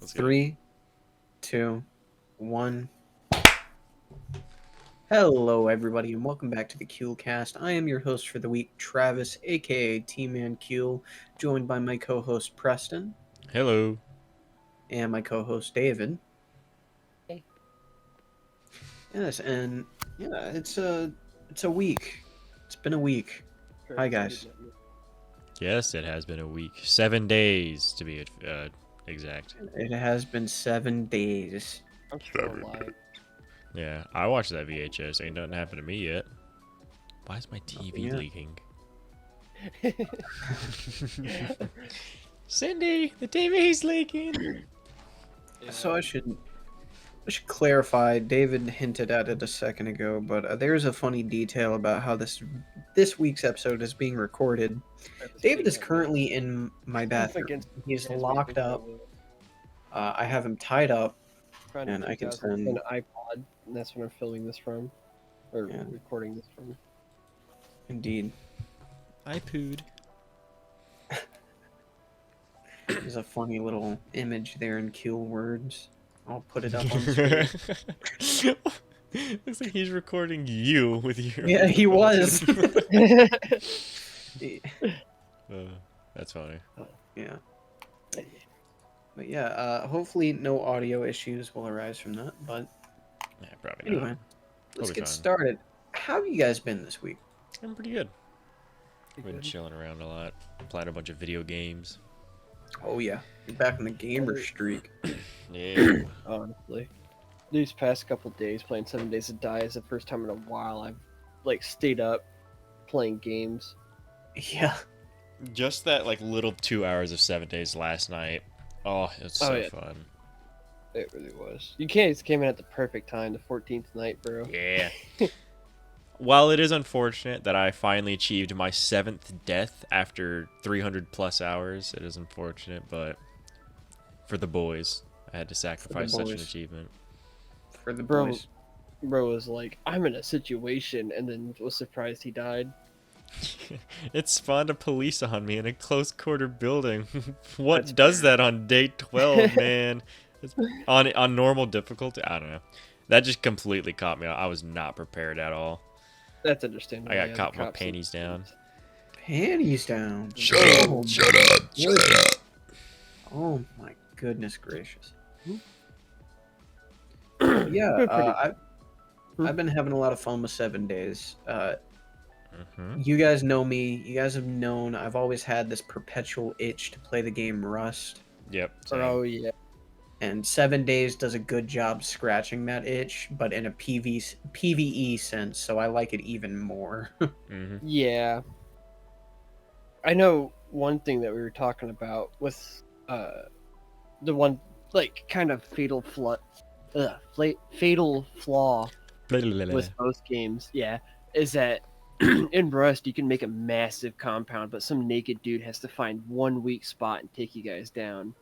Let's go. 3, 2, 1. Hello, everybody, and welcome back to the Kewlcast. I am your host for the week, Travis, aka T-Man Kewl, joined by my co-host Preston Hello. and my co-host David. Hey. Yes, and yeah, it's a week. It's been a week. Hi, guys. Yes, it has been a week. 7 days to be exact. It has been 7 days. I'm still alive. Yeah, I watched that VHS. Ain't nothing happened to me yet. Why is my TV yet. leaking? Cindy, the TV's leaking. So I should clarify. David hinted at it a second ago, but there's a funny detail about how this week's episode is being recorded. David is currently in my bathroom. He's locked up. I have him tied up, and I can send an iPod, and that's when I'm filming this from, or recording this from. Indeed. I pooed. There's a funny little image there in Kewl words. I'll put it up on the screen. Looks like he's recording you with your. Yeah, he was. That's funny. Yeah. But yeah, hopefully no audio issues will arise from that. But Yeah, probably anyway, not. let's be get fine. started. How have you guys been this week? I'm pretty good. Been chilling around a lot, playing a bunch of video games. Oh yeah, you're back in the gamer streak. Yeah. Honestly, these past couple days playing 7 Days to Die is the first time in a while I've stayed up playing games. Yeah. Just that little 2 hours of 7 days last night. Oh, it's so fun. It really was. You came in at the perfect time, the 14th night, bro. Yeah. While it is unfortunate that I finally achieved my 7th death after 300 plus hours, it is unfortunate, but for the boys, I had to sacrifice such an achievement. For the boys. Bro was like, I'm in a situation, and then was surprised he died. It spawned a police on me in a close quarter building. What does that on day 12, man? On normal difficulty? I don't know. That just completely caught me. I was not prepared at all. That's understandable. I got caught with my panties down. Panties down. Shut up! Shut up! Oh my goodness gracious. Yeah, I've been having a lot of fun with 7 days. You guys know me. You guys have known I've always had this perpetual itch to play the game Rust. Yep. Oh yeah. And 7 days does a good job scratching that itch, but in a PvE sense, so I like it even more. Yeah. I know one thing that we were talking about with the one kind of fatal flaw with most games, is that in Rust you can make a massive compound, but some naked dude has to find one weak spot and take you guys down.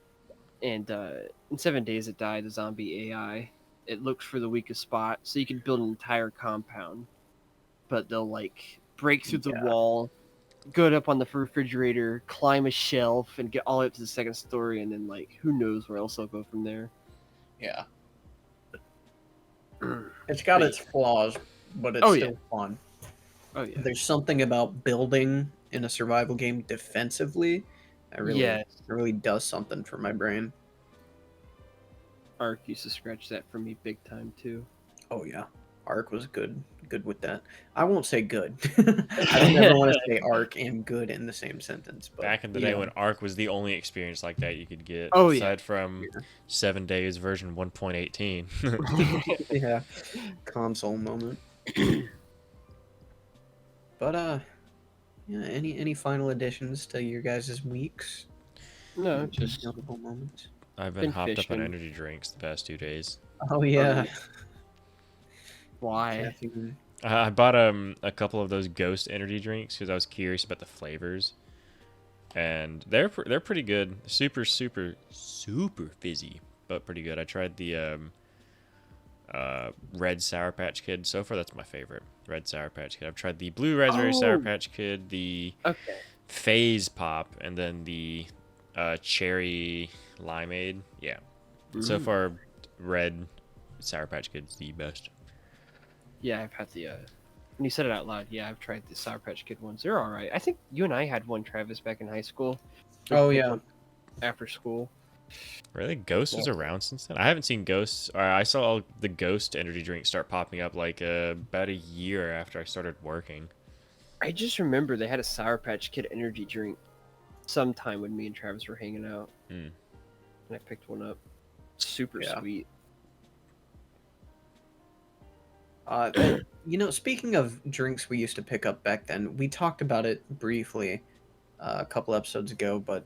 And in 7 Days to Die, the zombie AI, it looks for the weakest spot, so you can build an entire compound. But they'll break through the wall, go up on the refrigerator, climb a shelf, and get all the way up to the second story, and then who knows where else they'll go from there. Yeah. It's got its flaws, but it's still fun. Oh yeah. There's something about building in a survival game defensively that really does something for my brain. Ark used to scratch that for me big time too. Oh yeah, Ark was good with that. I won't say good. I don't ever want to say Ark and good in the same sentence. But back in the day when Ark was the only experience like that you could get, Oh, aside from 7 Days version 1.18. Yeah, console moment. But yeah, any final additions to your guys' weeks? No, just notable moments. I've been hopped up on energy drinks the past 2 days. Oh yeah. Why? I bought a couple of those Ghost energy drinks because I was curious about the flavors, and they're pretty good. Super fizzy, but pretty good. I tried the Red Sour Patch Kid. So far, that's my favorite. Red Sour Patch Kid. I've tried the Blue Raspberry Sour Patch Kid, the Phase Pop, and then the cherry limeade. Yeah, So far, red Sour Patch Kid's the best. Yeah, I've had the. When you said it out loud, yeah, I've tried the Sour Patch Kid ones. They're all right. I think you and I had one, Travis, back in high school. We Oh, picked yeah. one after school. Really, Ghost was around since then. I haven't seen Ghosts. I saw the Ghost energy drink start popping up like about a year after I started working. I just remember they had a Sour Patch Kid energy drink sometime when me and Travis were hanging out, and I picked one up. Super sweet. Speaking of drinks we used to pick up back then, we talked about it briefly a couple episodes ago, but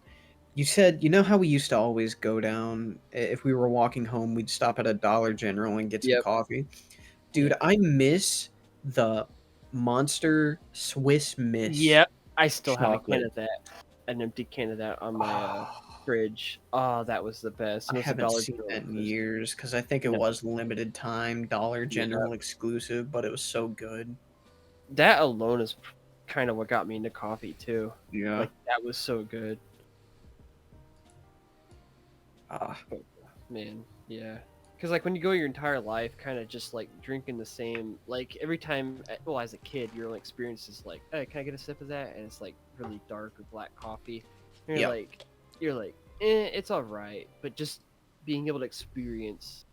you said, you know how we used to always go down, if we were walking home, we'd stop at a Dollar General and get some coffee? Dude, I miss the Monster Swiss Miss. Yep, I still have a chocolate. can of that. An empty can of that on my fridge. Oh, that was the best. I And it was a haven't Dollar seen General that in first. years because I think it was limited time, Dollar General exclusive, but it was so good. That alone is kind of what got me into coffee too. Yeah. Like that was so good. Man, yeah. Because like when you go your entire life, kind of just like drinking the same, like every time, well, as a kid, your only experience is like, hey, can I get a sip of that? And it's like really dark or black coffee. And you're like, it's all right. But just being able to experience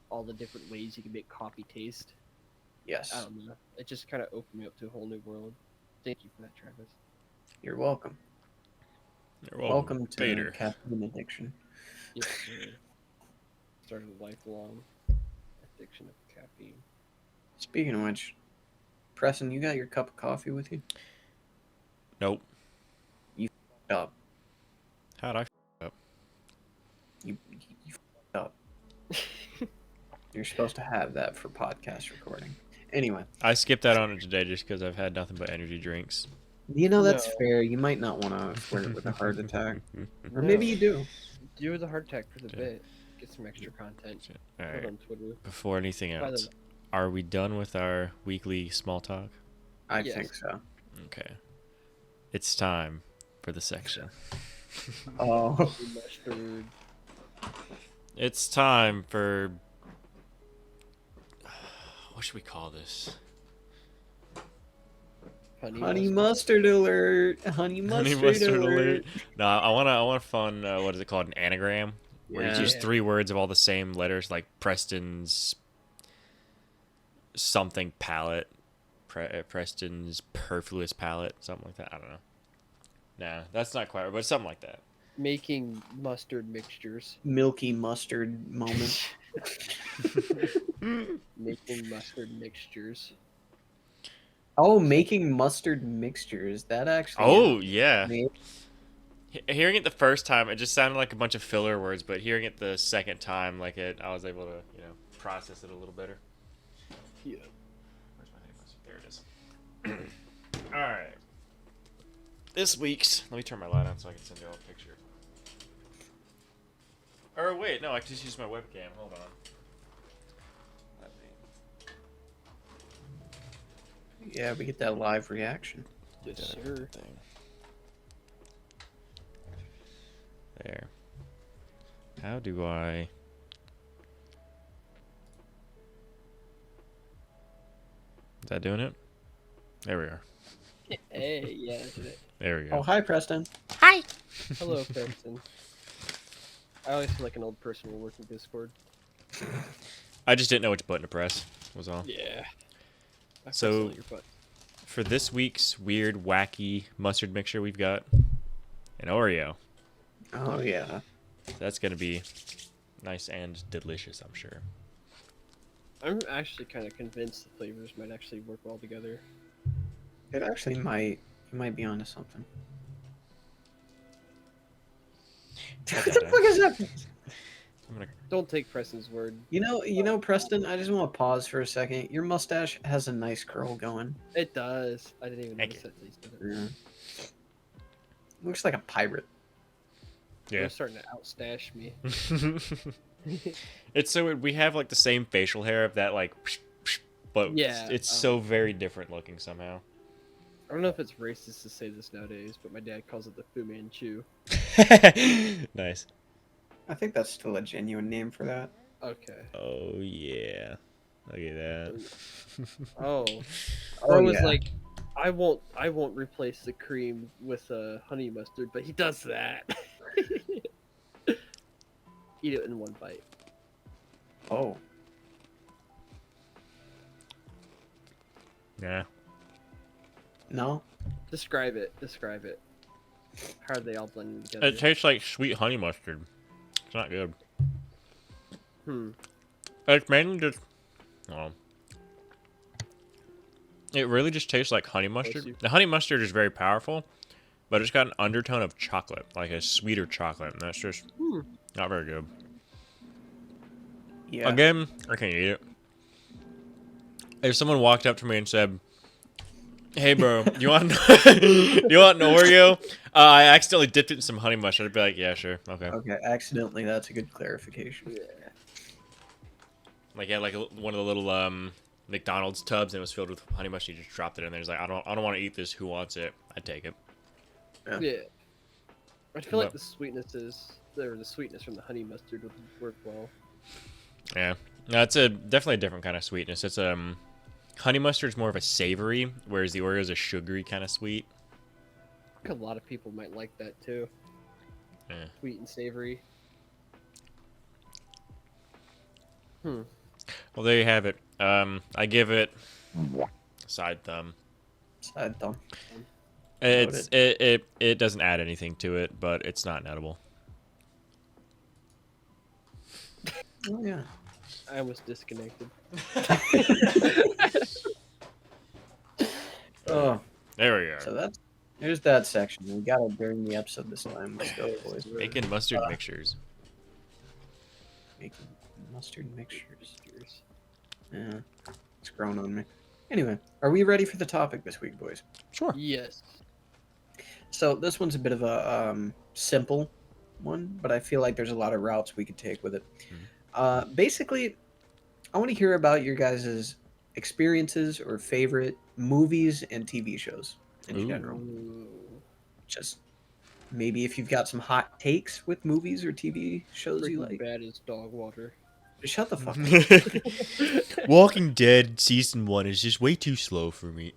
all the different ways you can make coffee taste. Yes. I don't know. It just kind of opened me up to a whole new world. Thank you for that, Travis. You're welcome. You're welcome to Peter. caffeine addiction. Yes, sir. Started a lifelong addiction of caffeine. Speaking of which, Preston, you got your cup of coffee with you? Nope. You f***ed up. How'd I f*** up? You f***ed up. You're supposed to have that for podcast recording. Anyway. I skipped that on it today just because I've had nothing but energy drinks. That's fair. You might not want to flirt with a heart attack. Or maybe you do. Do the heart attack for the bit. Get some extra content. All right. On Twitter. Before anything else, are we done with our weekly small talk? I think so. Okay. It's time for the section. Oh. It's time for... What should we call this? Honey mustard alert! Honey mustard alert! No, I want a fun. What is it called? An anagram, where you use 3 words of all the same letters, like Preston's something palette, Preston's perfluous palette, something like that. I don't know. Nah, that's not quite right, but something like that. Making mustard mixtures. Milky mustard moment. Making mustard mixtures. Oh, making mustard mixtures. That actually. Oh, yeah. Hearing it the first time, it just sounded like a bunch of filler words, but hearing it the second time, I was able to, process it a little better. Yeah. Where's my honey mustard? There it is. All right. This week's. Let me turn my light on so I can send you all a picture. Or wait, no, I can just use my webcam. Hold on. Yeah, we get that live reaction. Yes, sir. There. How do I... Is that doing it? There we are. Hey, yeah, that's it. There we go. Oh, hi, Preston. Hi. Hello, Preston. I always feel like an old person will work in Discord. I just didn't know which button to press, was all. Yeah. So, for this week's weird, wacky mustard mixture, we've got an Oreo. Oh, yeah. That's going to be nice and delicious, I'm sure. I'm actually kind of convinced the flavors might actually work well together. It actually might. You might be onto something. What the fuck is that? Don't take Preston's word. You know, Preston, I just want to pause for a second. Your mustache has a nice curl going. It does. I didn't even notice that. Yeah. Looks like a pirate. Yeah. You're starting to outstash me. It's so we have like the same facial hair of that but it's so very different looking somehow. I don't know if it's racist to say this nowadays, but my dad calls it the Fu Manchu. Nice. I think that's still a genuine name for that. Okay. Oh yeah. Look at that. Oh, Oh bro was yeah. like, I won't replace the cream with honey mustard, but he does that. Eat it in one bite. Oh. Yeah. No. Describe it. Describe it. How are they all blending It together? tastes like sweet honey mustard. It's not good. Hmm. It's mainly just. Well, it really just tastes like honey mustard. The honey mustard is very powerful, but it's got an undertone of chocolate, like a sweeter chocolate, and that's just not very good. Yeah. Again, I can't eat it. If someone walked up to me and said, "Hey, bro, you want you want an Oreo?" I accidentally dipped it in some honey mustard. I'd be like, "Yeah, sure, okay." Okay. Accidentally. That's a good clarification. Yeah. Like, yeah, like one of the little McDonald's tubs, and it was filled with honey mustard. You just dropped it in there. It's like, I don't want to eat this. Who wants it? I'd take it. Yeah. I feel like But- the sweetness from the honey mustard would work well. Yeah, no, it's definitely a different kind of sweetness. It's honey mustard's more of a savory, whereas the Oreo's a sugary kind of sweet. I think a lot of people might like that too. Yeah. Sweet and savory. Well, there you have it. I give it side thumb. Side thumb. It doesn't add anything to it, but it's not edible. Oh yeah. I was disconnected. Oh. There we go. So there's that section. We got it during the episode this time. Let's go, boys. Making mustard mixtures. Making mustard mixtures. Yeah, it's grown on me. Anyway, are we ready for the topic this week, boys? Sure. Yes. So this one's a bit of a simple one, but I feel like there's a lot of routes we could take with it. Basically, I want to hear about your guys' experiences or favorite movies and TV shows in Ooh. general. Ooh. Just maybe if you've got some hot takes with movies or TV shows you Breaking like. Bad is dog water. Shut the fuck up. Walking Dead season 1 is just way too slow for me.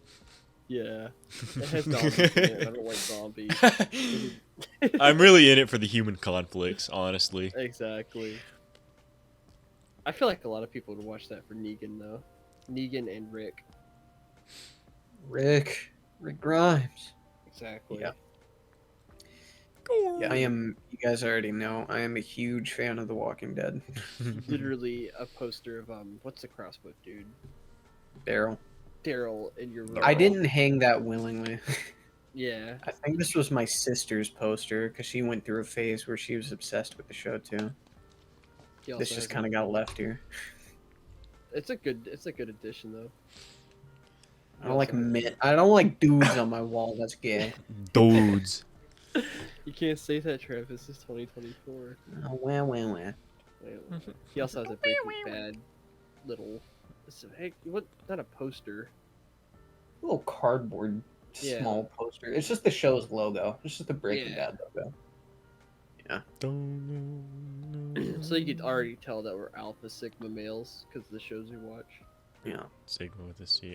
Yeah. It has zombies in it. I don't like zombies. I'm really in it for the human conflicts, honestly. Exactly. I feel like a lot of people would watch that for Negan though. Negan and Rick. Rick Grimes. Exactly. Yeah. Yeah, you guys already know, I am a huge fan of The Walking Dead. Literally a poster of what's the crossbow dude? Daryl. Daryl in your room. I didn't hang that willingly. Yeah. I think this was my sister's poster because she went through a phase where she was obsessed with the show too. He also This has just a- kind of got left here. It's a good addition though. I don't like I don't like dudes on my wall. That's gay. Dudes. You can't say that, Travis. It's 2024. Oh, wah, wah, wah. Wait. He also has a Breaking Bad little. Hey, what? Not a poster. Little cardboard Yeah. small poster. It's just the show's logo. It's just the Breaking Yeah. Bad logo. So you could already tell that we're alpha sigma males because of the shows we watch. Yeah. Sigma with a C.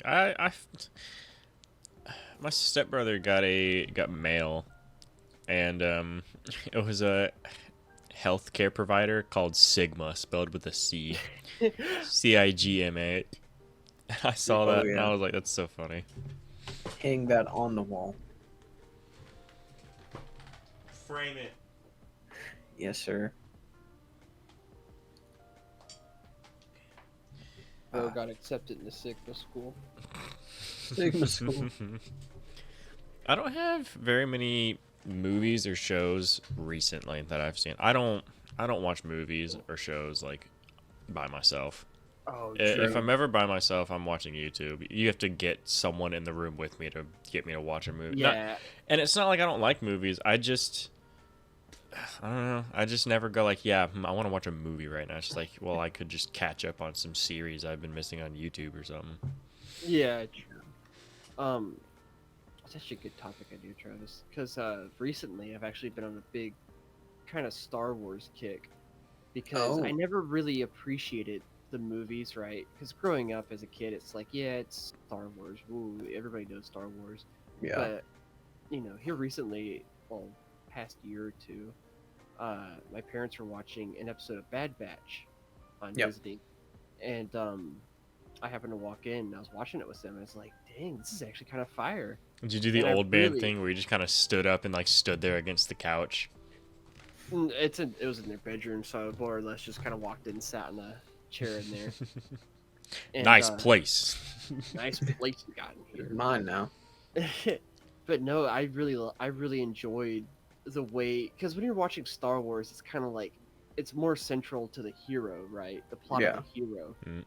My stepbrother got mail, and it was a healthcare provider called Sigma, spelled with a C, CIGMA. I saw that and yeah. I was like, that's so funny. Hang that on the wall. Frame it. Yes, sir. Bro got accepted into Sigma school. Sigma school. I don't have very many movies or shows recently that I've seen. I don't watch movies or shows like by myself. Oh, If I'm ever by myself, I'm watching YouTube. You have to get someone in the room with me to get me to watch a movie. yeah. And it's not like I don't like movies. I don't know. I just never go like, yeah, I want to watch a movie right now. It's just like, well, I could just catch up on some series I've been missing on YouTube or something. Yeah, true. It's actually a good topic I do, Travis, because recently I've actually been on a big kind of Star Wars kick. because I never really appreciated the movies, right? Because growing up as a kid, it's like, yeah, it's Star Wars. Ooh, everybody knows Star Wars. Yeah. But here recently, well, past year or two, my parents were watching an episode of Bad Batch on Yep. Disney, and I happened to walk in. And I was watching it with them. And I was like, "Dang, this is actually kind of fire." Did you do the And I old man really- thing where you just kind of stood up and like stood there against the couch? It was in their bedroom, so I more or less just kind of walked in, sat in a chair in there. And, Nice place. Nice place you got in It's here. mine now. But no, I really enjoyed the way, because when you're watching Star Wars, it's kind of like it's more central to the hero, right? The plot of the hero. Mm.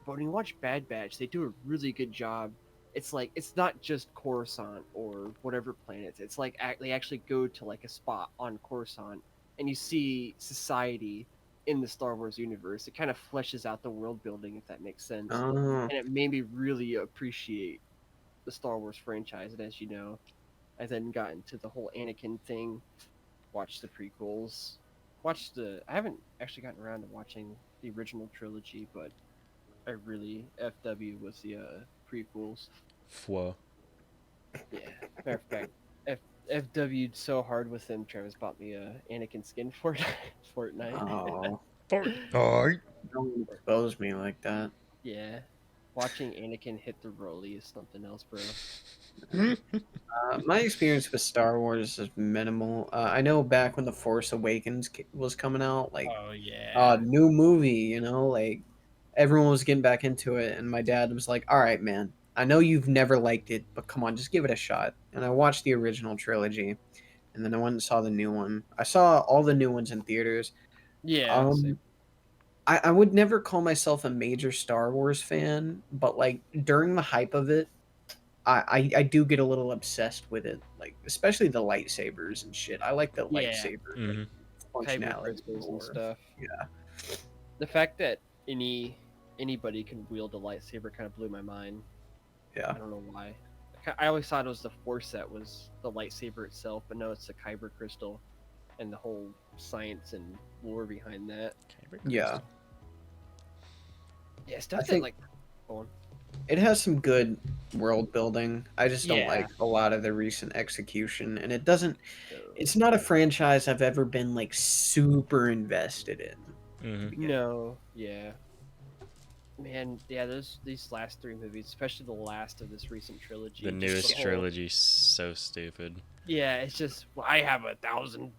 But when you watch Bad Batch, they do a really good job. It's like it's not just Coruscant or whatever planets. It's like they actually go to like a spot on Coruscant, and you see society in the Star Wars universe. It kind of fleshes out the world building, if that makes sense. Oh. And it made me really appreciate the Star Wars franchise. And as you know, I then got into the whole Anakin thing, watched the prequels, I haven't actually gotten around to watching the original trilogy, but I really FW with the prequels. Fwa. Yeah, matter of fact, FW'd so hard with them. Travis bought me a Anakin skin for Fortnite. Oh. Fortnite. Don't expose me like that. Yeah, watching Anakin hit the rollie is something else, bro. My experience with Star Wars is minimal. I know back when The Force Awakens was coming out, like, Oh yeah. new movie, like, everyone was getting back into it, and my dad was like, all right, man, I know you've never liked it, but come on, just give it a shot. And I watched the original trilogy, and then I went and saw the new one. I saw all the new ones in theaters. Yeah. Same. I would never call myself a major Star Wars fan, but, like, during the hype of it, I do get a little obsessed with it, like especially the lightsabers and shit. I like the lightsaber Mhm. Kyber functionality crystals and more. stuff. Yeah, The fact that anybody can wield a lightsaber kind of blew my mind. yeah. I don't know why. I always thought it was the Force that was the lightsaber itself, but no, it's the Kyber crystal and the whole science and lore behind that. Yeah. Yeah, stuff that think- like. Go on. It has some good world building. I just don't Yeah. like a lot of the recent execution, and it doesn't. It's not a franchise I've ever been like super invested in. Mhm. No, yeah. Man, yeah, these last three movies, especially the last of this recent trilogy. The just newest whole- trilogy, so stupid. Yeah, it's just, well, I have 1,000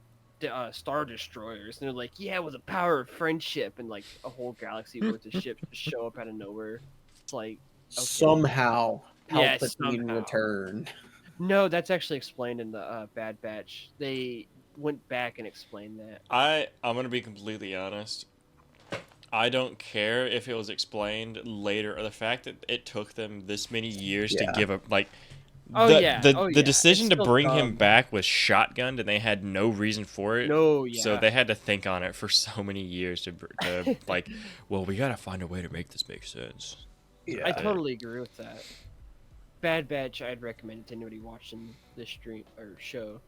Star Destroyers. And they're like, yeah, with the power of friendship. And like a whole galaxy worth of ships just show up out of nowhere. It's like, Somehow, Yeah, Palpatine somehow. returned. no, that's actually explained in the Bad Batch. They went back and explained that. I'm gonna be completely honest. I don't care if it was explained later, or the fact that it took them this many years to Yeah. give up, like, Oh, the, yeah. the, Oh, the yeah. decision It's to still bring him dumb. back was shotgunned, and they had no reason for it. No, yeah. So they had to think on it for so many years to like, well, we gotta find a way to make this make sense. Yeah, I totally agree with that. Bad Batch, I'd recommend it to anybody watching this stream or show,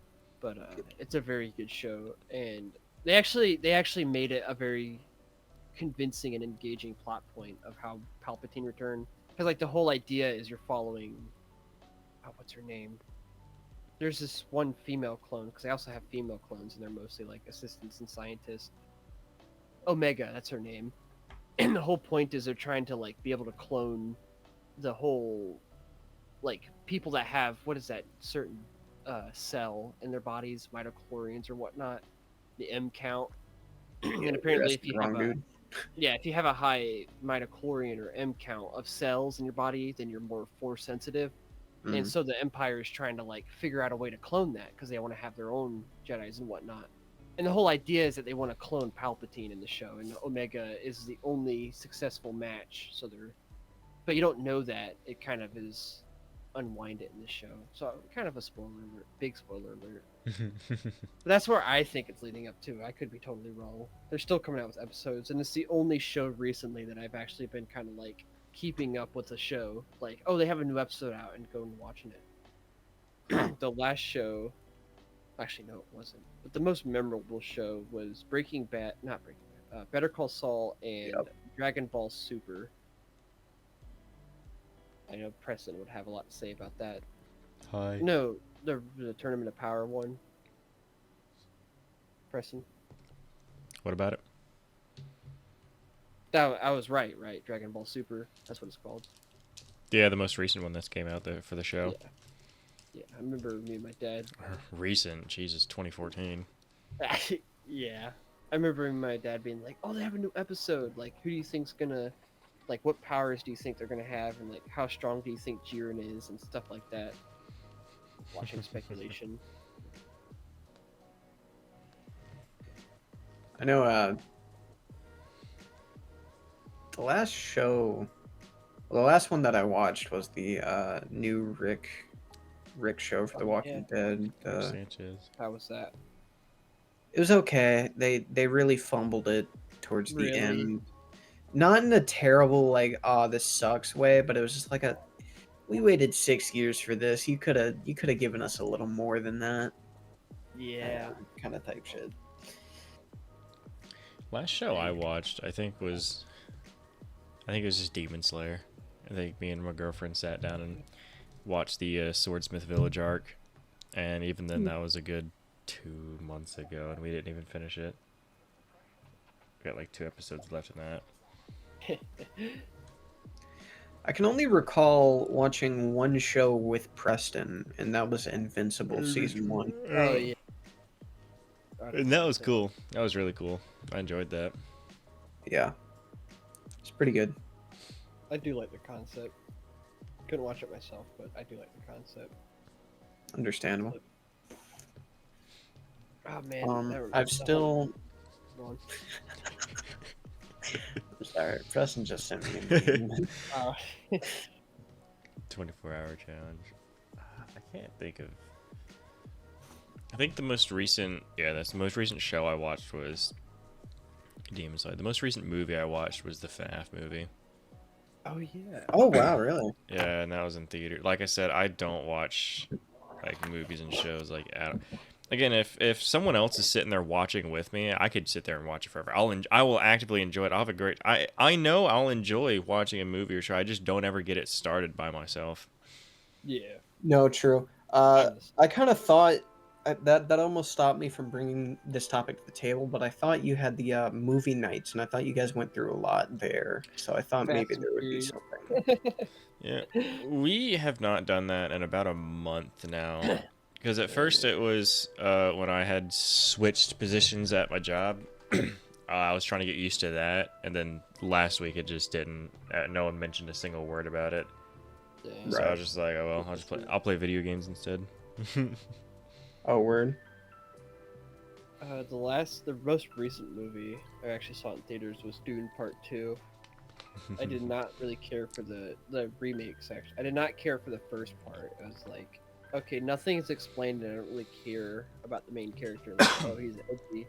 but it's a very good show, and they actually made it a very convincing and engaging plot point of how Palpatine returned. Because like the whole idea is you're following, what's her name? There's this one female clone, because I also have female clones, and they're mostly like assistants and scientists. Omega, that's her name. And the whole point is they're trying to like be able to clone the whole, like, people that have, what is that certain cell in their bodies, mitochondrions or whatnot, the M count. And apparently if you have a high mitochlorian or M count of cells in your body, then you're more force sensitive. Mm. And so the Empire is trying to like figure out a way to clone that because they want to have their own Jedis and whatnot. And the whole idea is that they want to clone Palpatine in the show, and Omega is the only successful match. So but you don't know that. It kind of is unwinded in the show. So kind of a spoiler alert, big spoiler alert. But that's where I think it's leading up to. I could be totally wrong. They're still coming out with episodes, and it's the only show recently that I've actually been kind of like keeping up with the show. Like, oh, they have a new episode out, and going and watching it. The last show. Actually, no, it wasn't. But the most memorable show was Breaking Bad. Not Breaking Better Call Saul and Yep. Dragon Ball Super. I know Preston would have a lot to say about that. Hi. No, the Tournament of Power one. Preston. What about it? That I was right. Dragon Ball Super. That's what it's called. Yeah, the most recent one that's came out there for the show. Yeah. I remember me and my dad. Recent, Jesus, 2014. Yeah. I remember my dad being like, "Oh, they have a new episode. Like, who do you think's gonna, like, what powers do you think they're gonna have, and like, how strong do you think Jiren is, and stuff like that." Watching speculation. I know. The last show, well, the last one that I watched was the new Rick show for The Walking Dead. Sanchez. How was that? It was okay. They really fumbled it towards the Really? end. Not in a terrible like, oh, this sucks way, but it was just like we waited 6 years for this. You could have given us a little more than that. Yeah. Kind of type shit. Last show I watched, I think it was just Demon Slayer. I think me and my girlfriend sat down and watched the Swordsmith Village arc, and even then that was a good 2 months ago, and we didn't even finish it. We got like 2 episodes left in that. I can only recall watching one show with Preston, and that was Invincible season 1. Oh yeah. And that was cool. That was really cool. I enjoyed that. Yeah, it's pretty good. I do like the concept. Couldn't watch it myself, but I do like the concept. Understandable. Oh man, I've still. Go on. Sorry, Preston just sent me a meme. 24-hour challenge. I can't think of. I think the most recent show I watched was Demon Slayer. The most recent movie I watched was the FNAF movie. Oh yeah. Oh wow, really? Yeah, and that was in theater. Like I said, I don't watch like movies and shows like again, if someone else is sitting there watching with me, I could sit there and watch it forever. I will actively enjoy it. I'll have a great. I know I'll enjoy watching a movie or show. I just don't ever get it started by myself. Yeah. No, true. I kind of thought that almost stopped me from bringing this topic to the table, but I thought you had the movie nights, and I thought you guys went through a lot there, so I thought maybe there would be something. Yeah, we have not done that in about a month now. Because at first it was when I had switched positions at my job. I was trying to get used to that, and then last week it just didn't. No one mentioned a single word about it. Dang. So I was just like, oh well, I'll play video games instead. Oh, word. The most recent movie I actually saw in theaters was Dune Part 2. I did not really care for the remakes. Actually, I did not care for the first part. I was like, okay, nothing's explained, and I don't really care about the main character. Like, oh, he's edgy.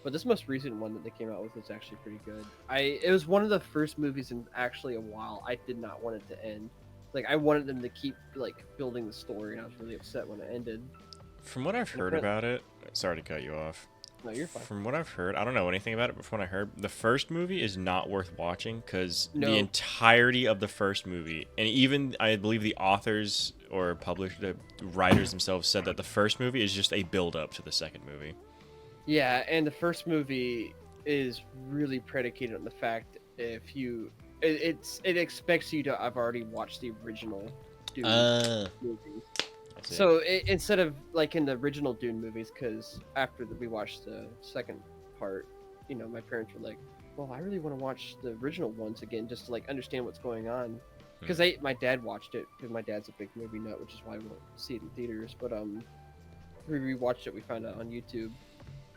But this most recent one that they came out with was actually pretty good. It was one of the first movies in actually a while I did not want it to end. Like, I wanted them to keep like building the story, and I was really upset when it ended. From what I've heard about it, sorry to cut you off. No, you're fine. From what I've heard, I don't know anything about it, but from what I heard, the first movie is not worth watching because No. the entirety of the first movie, and even I believe the authors or the writers themselves said that the first movie is just a build-up to the second movie. Yeah, and the first movie is really predicated on the fact it expects you to have already watched the original Dune movies. So instead of like in the original Dune movies, because after we watched the second part, my parents were like, "Well, I really want to watch the original ones again, just to like understand what's going on." Because my dad watched it, because my dad's a big movie nut, which is why we won't see it in theaters. But we rewatched it. We found out on YouTube,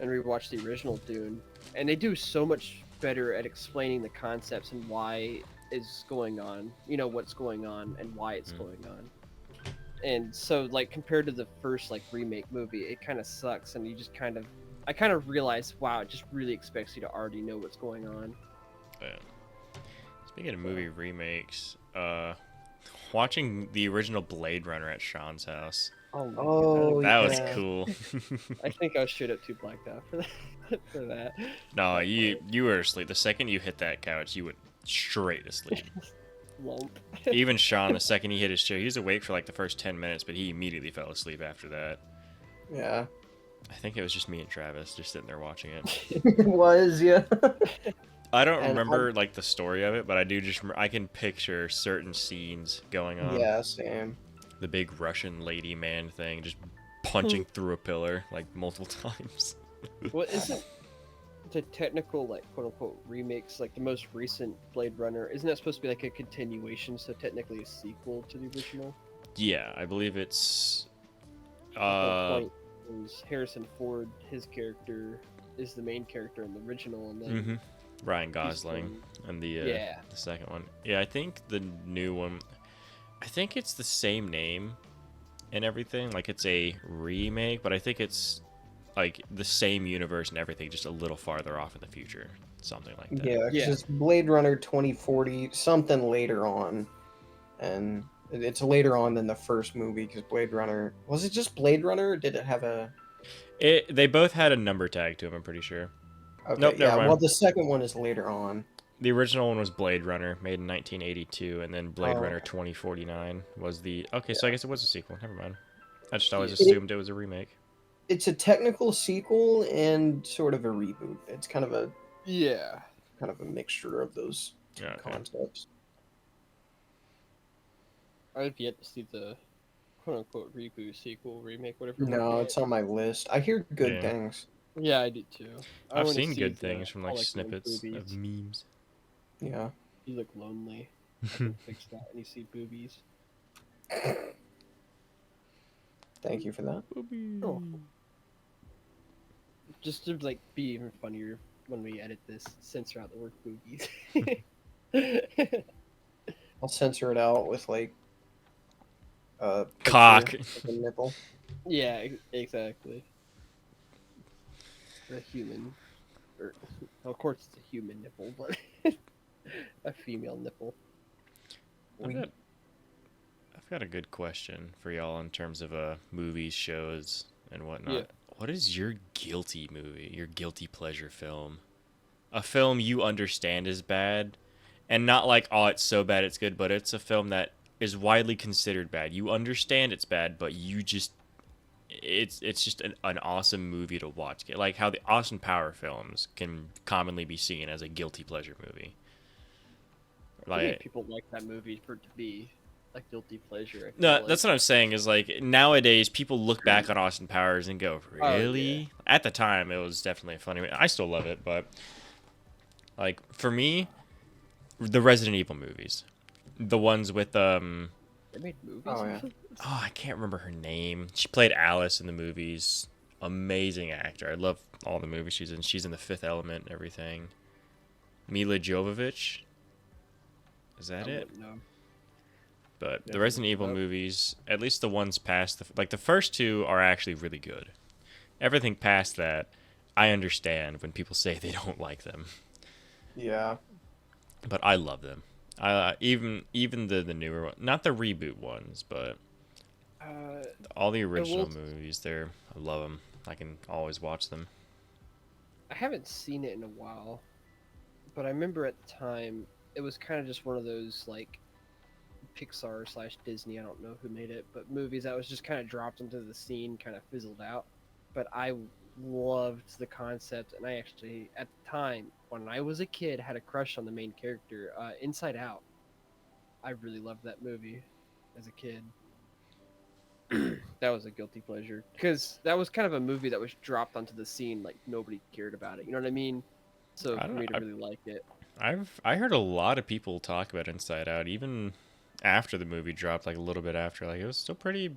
and rewatched the original Dune, and they do so much better at explaining the concepts and why is going on. What's going on and why it's going on. And so, like, compared to the first, like, remake movie, it kind of sucks, and I kind of realized, wow, it just really expects you to already know what's going on. Yeah. Speaking of movie remakes, watching the original Blade Runner at Sean's house, Oh my Oh, god. That was yeah. cool. I think I was straight up too blacked out for that. For that. No, you were asleep. The second you hit that couch, you went straight to sleep. Lump. Even Sean, the second he hit his chair, he was awake for like the first 10 minutes, but he immediately fell asleep after that. Yeah. I think it was just me and Travis just sitting there watching it. It was, yeah. I don't And remember like the story of it, but I do just I can picture certain scenes going on. Yeah, same. The big Russian lady man thing, just punching through a pillar like multiple times. What isn't the technical like quote unquote remakes like the most recent Blade Runner? Isn't that supposed to be like a continuation? So technically a sequel to the original. Yeah, I believe it's. The whole point is Harrison Ford, his character is the main character in the original, and then Ryan Gosling and the second one. Yeah, I think the new one. I think it's the same name and everything. Like it's a remake, but I think it's like the same universe and everything, just a little farther off in the future, something like that. Yeah, 'cause it's Blade Runner 2040, something later on, and it's later on than the first movie. Because Blade Runner, was it just Blade Runner? Or did it have a? They both had a number tag to them, I'm pretty sure. Okay, Nope, yeah. never mind. Well, the second one is later on. The original one was Blade Runner, made in 1982, and then Blade Oh. Runner 2049 was the. Okay, so I guess it was a sequel. Never mind. I just always It- assumed it was a remake. It's a technical sequel and sort of a reboot. It's kind of a mixture of those two Yeah, okay. concepts. I've yet to see the quote unquote reboot, sequel, remake, whatever. you wanna No, call it's it. on my list. I hear good Yeah. things. Yeah, I do too. I I've wanna seen see good the- things from all, like the snippets of boobies. memes. Yeah. You look lonely. I can fix that, and you see boobies. Thank you for that. Oh. Just to like be even funnier when we edit this, censor out the word boobies. I'll censor it out with like picture Cock. of a nipple. Yeah, exactly. The human, or of course it's a human nipple, but a female nipple. I've got a good question for y'all in terms of movies, shows, and whatnot. Yeah. What is your guilty movie, your guilty pleasure film? A film you understand is bad, and not like, oh, it's so bad it's good, but it's a film that is widely considered bad. You understand it's bad, but you just it's just an awesome movie to watch. Like how the Austin Power films can commonly be seen as a guilty pleasure movie. I think Like people like that movie for it to be a guilty pleasure. I feel no, like. that's what I'm saying. Is like nowadays people look back on Austin Powers and go, "Really?" yeah. At the time, it was definitely a funny. I still love it, but like for me, the Resident Evil movies, the ones with They made movies. Oh, yeah. I can't remember her name. She played Alice in the movies. Amazing actor. I love all the movies she's in. She's in The Fifth Element and everything. Mila Jovovich. Is that it? No. But Yeah, the Resident look it Evil up. movies, at least the ones past, the first two are actually really good. Everything past that, I understand when people say they don't like them, Yeah. but I love them. Even the newer one, not the reboot ones, but all the original movies. I love them. I can always watch them. I haven't seen it in a while, but I remember at the time it was kind of just one of those like Pixar / Disney, I don't know who made it, but movies that was just kind of dropped into the scene, kind of fizzled out. But I loved the concept, and I actually, at the time, when I was a kid, had a crush on the main character, Inside Out. I really loved that movie as a kid. That was a guilty pleasure, because that was kind of a movie that was dropped onto the scene, like nobody cared about it. You know what I mean? So I for don't me know, to really like it. I heard a lot of people talk about Inside Out, even after the movie dropped, like a little bit after. Like it was still pretty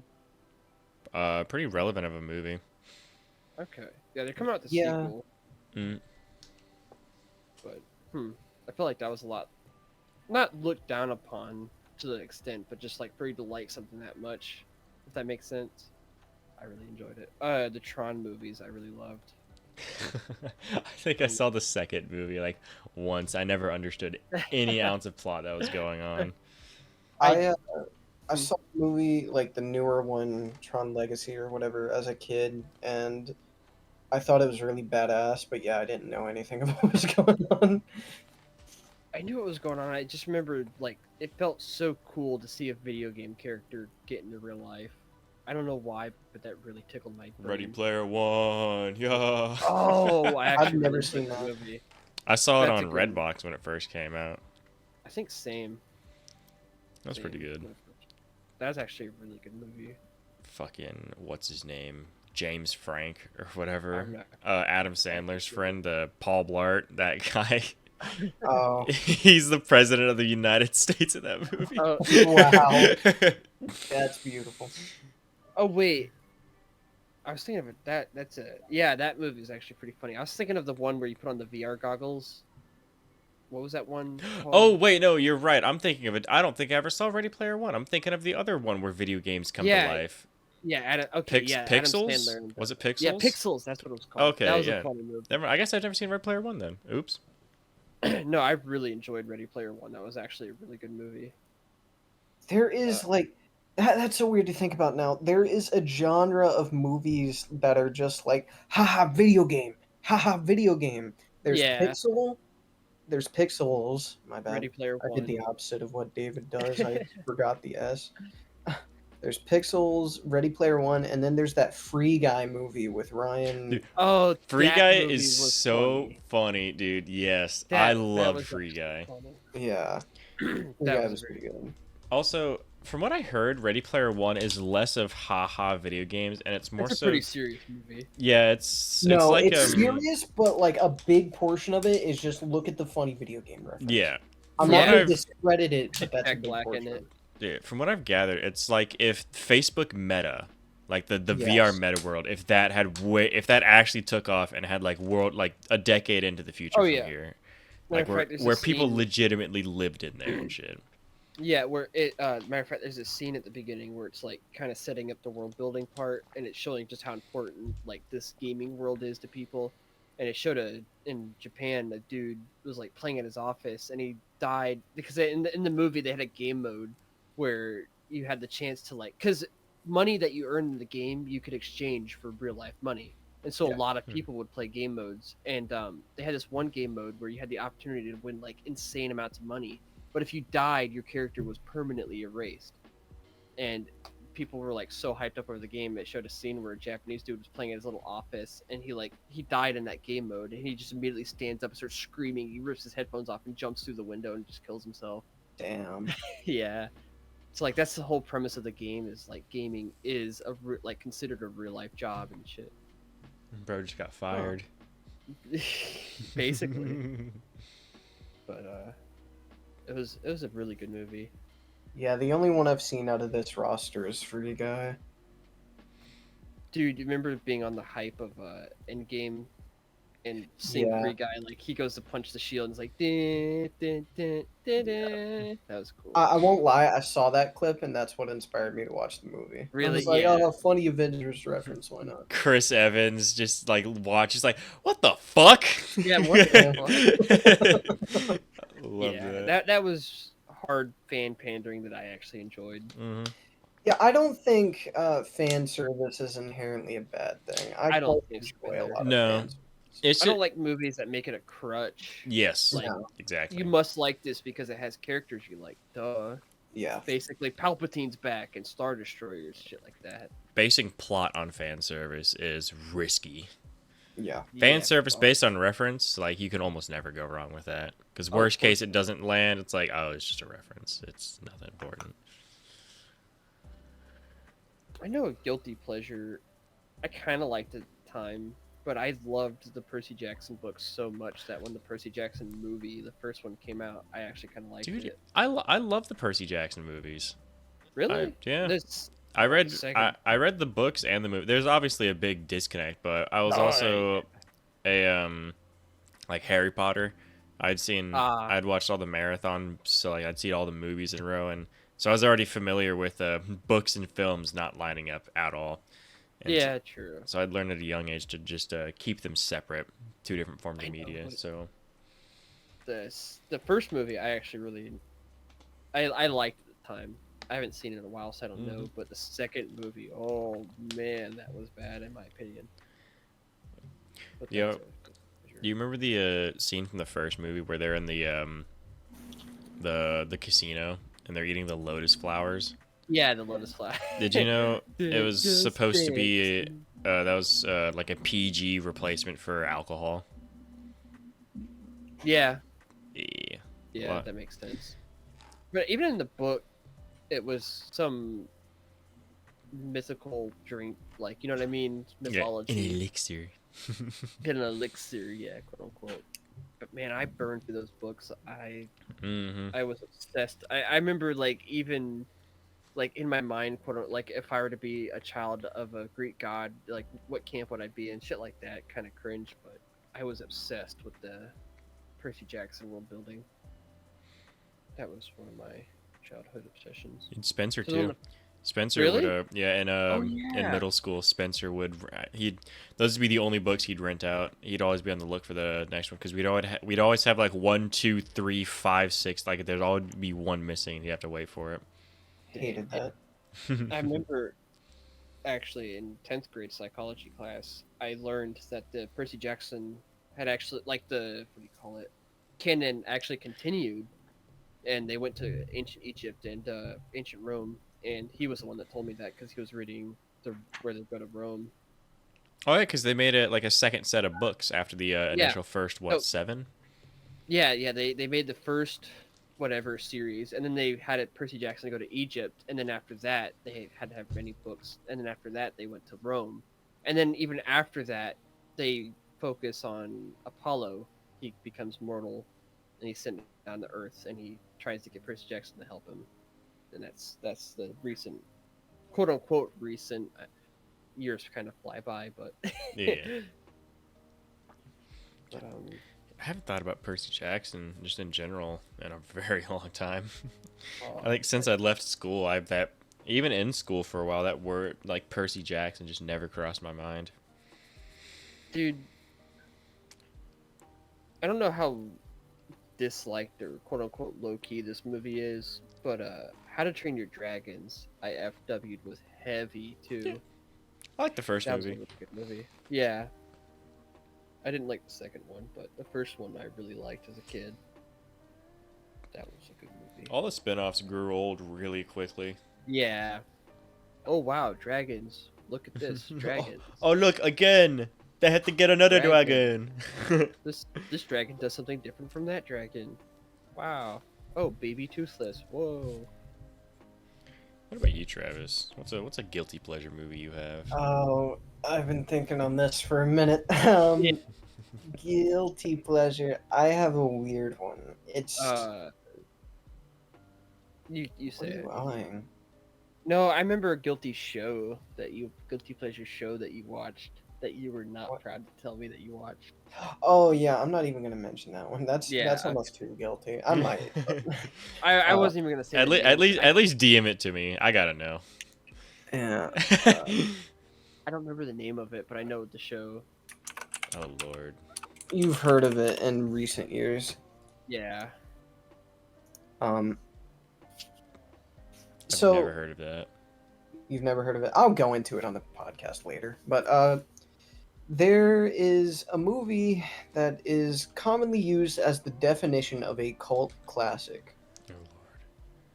relevant of a movie. Okay. Yeah, they're coming out with the Yeah. sequel, Mm. but I feel like that was a lot, not looked down upon to the extent, but just like for you to like something that much, if that makes sense. I really enjoyed it. The Tron movies I really loved. I think I saw the second movie like once. I never understood any ounce of plot that was going on. I I saw the movie, like the newer one, Tron Legacy or whatever, as a kid, and I thought it was really badass. But yeah, I didn't know anything about what was going on. I knew what was going on. I just remember like it felt so cool to see a video game character get into real life. I don't know why, but that really tickled my brain. Ready Player One, yeah. Oh, I actually I've never really seen enjoyed that. movie. I saw it That's a on good one. Redbox when it first came out. I think same. That's pretty Same. good. That's actually a really good movie. Fucking what's his name? James Frank or whatever. I'm not- Adam Sandler's friend, Paul Blart. That guy. Oh, He's the president of the United States in that movie. Oh, wow. That's beautiful. oh wait, I was thinking of it. That movie is actually pretty funny. I was thinking of the one where you put on the VR goggles. What was that one called? Oh wait, no, you're right. I'm thinking of it. I don't think I ever saw Ready Player One. I'm thinking of the other one where video games come Yeah, to life. Yeah, Adam Pixels? Sandler. Was it Pixels? Yeah, Pixels. That's what it was called. Okay, That was yeah. a funny movie. I guess I've never seen Ready Player One then. Oops. No, I really enjoyed Ready Player One. That was actually a really good movie. There is that's so weird to think about now. There is a genre of movies that are just like, haha, video game, haha, video game. There's Yeah. there's Pixels. My bad. Ready Player I One. did the opposite of what David does. I forgot the S. There's Pixels, Ready Player One, and then there's that Free Guy movie with Ryan. Dude, Oh, Free that Guy movie is was so funny, dude. Yes, That- I that love was Free Guy. funny. Yeah, Free That Guy was was pretty good. Also, from what I heard, Ready Player One is less of haha video games, and it's more That's a so. pretty serious movie. Yeah, it's No, like it's serious, but like a big portion of it is just look at the funny video game reference. Yeah, I'm From not what gonna I've- discredit it, but that's a Jack big Black in portion. it. of it. dude. From what I've gathered, it's like if Facebook Meta, like the VR Yes. meta world, if that actually took off and had like a decade into the future Oh, from yeah. here, Matter like of fact, there's a where people scene- legitimately lived in there and shit. Yeah, where it matter of fact, there's a scene at the beginning where it's like kind of setting up the world building part, and it's showing just how important like this gaming world is to people. And it showed in Japan, a dude was like playing at his office, and he died because in the movie they had a game mode where you had the chance to because money that you earn in the game you could exchange for real life money, and so Yeah. a lot of people would play game modes, and they had this one game mode where you had the opportunity to win like insane amounts of money. But if you died, your character was permanently erased. And people were like so hyped up over the game. It showed a scene where a Japanese dude was playing at his little office, and he died in that game mode, and he just immediately stands up and starts screaming. He rips his headphones off and jumps through the window and just kills himself. Damn. Yeah. So like that's the whole premise of the game is like gaming is considered a real life job and shit. Bro just got fired. Basically. But it was a really good movie. Yeah, the only one I've seen out of this roster is Free Guy. Dude, you remember being on the hype of Endgame and seeing Yeah. Free Guy, like he goes to punch the shield and it's like dun, dun, dun, dun, dun. That was cool. I won't lie, I saw that clip and that's what inspired me to watch the movie. I Really? was like, Yeah. oh, funny Avengers reference, why not? Chris Evans just like watches like, what the fuck? Yeah, what the Love yeah, that. that was hard fan pandering that I actually enjoyed. Mhm. Yeah, I don't think fan service is inherently a bad thing. I don't quite think so enjoy a either. lot of No. fan service. It's I don't just, like movies that make it a crutch. yes, like, No. exactly. You must like this because it has characters you like. Duh. Yeah. Basically, Palpatine's back and Star Destroyers, shit like that. Basing plot on fan service is risky. Yeah. Fan Yeah. service based on reference, like you can almost never go wrong with that. Because worst case, it doesn't land. It's like, oh, it's just a reference. It's nothing important. I know a guilty pleasure. I kind of liked it at the time, but I loved the Percy Jackson books so much that when the Percy Jackson movie, the first one, came out, I actually kind of liked Dude, it. I love the Percy Jackson movies. Really? Yeah. This, I read Second. I read the books and the movie. There's obviously a big disconnect, but I was Oh, also a like Harry Potter. I'd watched all the marathon, so like I'd seen all the movies in a row, and so I was already familiar with books and films not lining up at all. And yeah, true. So I'd learned at a young age to just keep them separate, two different forms I of know, media. but- So The first movie I actually really I liked at the time. I haven't seen it in a while, so I don't know. But the second movie, oh man, that was bad in my opinion. But Yeah. that's Do you remember the scene from the first movie where they're in the casino and they're eating the lotus flowers? Yeah, the lotus flower. Did you know it was Just supposed to be dancing. that was like a PG replacement for alcohol? Yeah, Yeah. yeah, What? that makes sense. But even in the book, it was some mythical drink, like you know what I mean, mythology, Yeah, an elixir. an elixir, yeah, quote unquote. But man, I burned through those books. I was obsessed. I remember like even like in my mind, quote unquote, like if I were to be a child of a Greek god, like what camp would I be in? Shit like that, kind of cringe. But I was obsessed with the Percy Jackson world building. That was one of my childhood obsessions. And Spencer So the one too. Spencer Really? would in yeah. middle school Spencer would those would be the only books he'd rent out. He'd always be on the look for the next one because we'd always have like 1, 2, 3, 5, 6, like there'd always be one missing. You have to wait for it. Hated that. I remember actually in 10th grade psychology class, I learned that the Percy Jackson had actually, like the, what do you call it, canon actually continued, and they went to ancient Egypt and ancient Rome, and he was the one that told me that because he was reading where they go to Rome. Oh yeah, because they made it like a second set of books after the initial first Oh. 7. Yeah, they made the first whatever series, and then they had it Percy Jackson go to Egypt, and then after that they had to have many books, and then after that they went to Rome, and then even after that they focus on Apollo. He becomes mortal, and he's sent down to Earth, and he tries to get Percy Jackson to help him, and that's the recent, quote unquote recent. Years kind of fly by, but Yeah. but, I haven't thought about Percy Jackson just in general in a very long time. oh, I think since I left school, even in school for a while, that word like Percy Jackson just never crossed my mind. dude, I don't know how disliked or quote unquote low key this movie is, but How to Train Your Dragons, I FW'd was heavy too. Yeah. I like the first That was a movie. really good movie. Yeah. I didn't like the second one, but the first one I really liked as a kid. That was a good movie. All the spin-offs grew old really quickly. Yeah. Oh wow, dragons. Look at this, dragons. Oh look, again! They had to get another dragon. This dragon does something different from that dragon. Wow. Oh, baby toothless. Whoa. What about you, Travis? What's a guilty pleasure movie you have? Oh, I've been thinking on this for a minute. Guilty pleasure. I have a weird one. It's. You What say are you it. lying? No, I remember a guilty pleasure show that you watched that you were not What? proud to tell me that you watched. Oh yeah, I'm not even gonna mention that one. That's Yeah, almost too guilty. I might. But, I wasn't even gonna say At, the name. at least DM it to me. I gotta know. yeah. I don't remember the name of it, but I know the show. Oh lord. You've heard of it in recent years. Yeah. I've So never heard of that. you've never heard of it? I'll go into it on the podcast later. But there is a movie that is commonly used as the definition of a cult classic. Oh lord.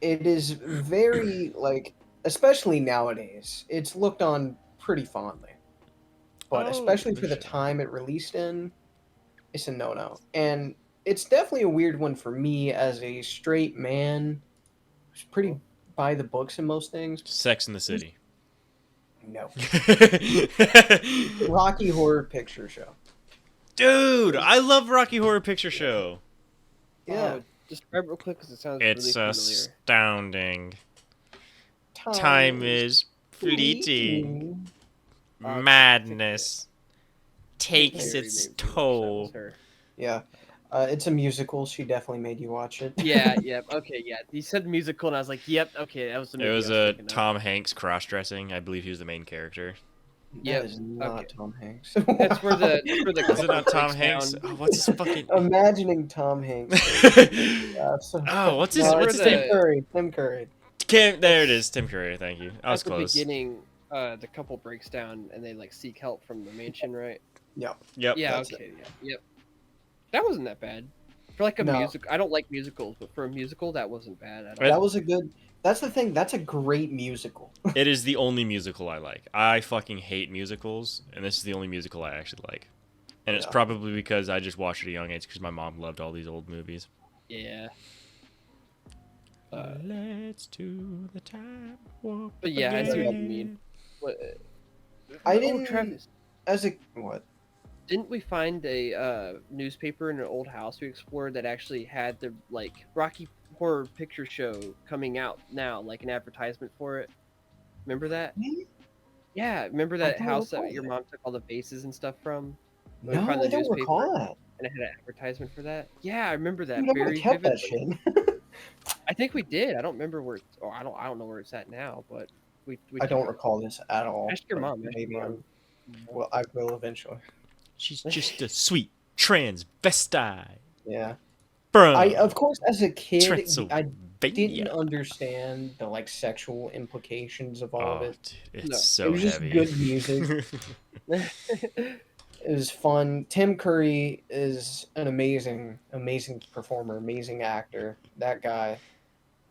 It is very like, especially nowadays, it's looked on pretty fondly. But Oh, especially for for the sure. time it released in, it's a no-no. And it's definitely a weird one for me as a straight man who's pretty by the books in most things. Sex in the City. No. Rocky Horror Picture Show. Dude, I love Rocky Horror Picture Show. Yeah. Describe it real quick because it sounds It's really familiar. astounding. Time is fleeting. Madness takes Very, its maybe toll. that was her. Yeah. It's a musical. She definitely made you watch it. Yeah, yep, okay, yeah. You said musical, and I was like, yep, okay, that was the movie. It was I a thinking of. Tom Hanks cross-dressing. I believe he was the main character. That Yep, is not okay. Tom Hanks. That's where the Is it not Tom breaks Hanks? down. Oh, what's his fucking? Imagining Tom Hanks. Yeah, so, Oh, what's his? no, What's it's his where name? Tim Curry. Tim Curry. There it is, Tim Curry. Thank you. I was At the close. beginning, the couple breaks down and they like seek help from the mansion, right? Yeah. Yep. Yeah. That's Okay. Yeah. Yep. That wasn't that bad. For like a No. music, I don't like musicals, but for a musical, that wasn't bad at all. That was a good. That's the thing. That's a great musical. It is the only musical I like. I fucking hate musicals, and this is the only musical I actually like. And it's Yeah. probably because I just watched it at a young age because my mom loved all these old movies. Yeah. Let's do the time warp. But yeah, I see what you mean. What, I oh, didn't. Travis, As a what? didn't we find a newspaper in an old house we explored that actually had the like Rocky Horror Picture Show coming out now, like an advertisement for it? Remember that? Me? Yeah, remember I that don't house recall that your that. mom took all the vases and stuff from? We No, found I the don't newspaper. recall that. And it had an advertisement for that. Yeah, I remember that Dude, I very would've kept that vividly. shit. I think we did. I don't remember where. Or I don't know where it's at now. But we I don't kept it. recall this at all. Ask your but mom. Ask Maybe your mom. well, I will eventually. She's just a sweet transvestite. Yeah. From Of course, as a kid, I Transylvania. didn't understand the like sexual implications of all of Oh, it. dude, it's No, so it was just heavy. good music. It was fun. Tim Curry is an amazing performer, amazing actor. That guy,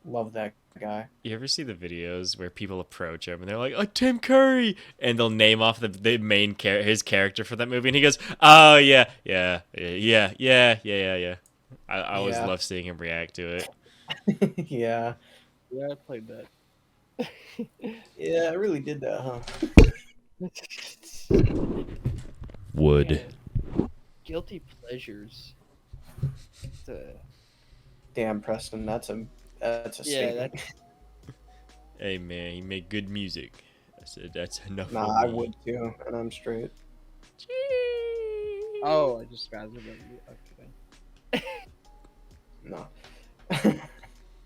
love that guy. You ever see the videos where people approach him and they're like, "Oh, Tim Curry," and they'll name off the main his character for that movie, and he goes, "Oh yeah, yeah, yeah, yeah, yeah, yeah, yeah." I always Yeah. love seeing him react to it. Yeah, Yeah, I played that. yeah, I really did that, huh? Wood. Yeah. Guilty pleasures. Damn, Preston, that's a Yeah, statement. Hey man, he made good music. I said that's enough. Nah, for I me. would too, and I'm straight. Oh, I just got it. Okay. No.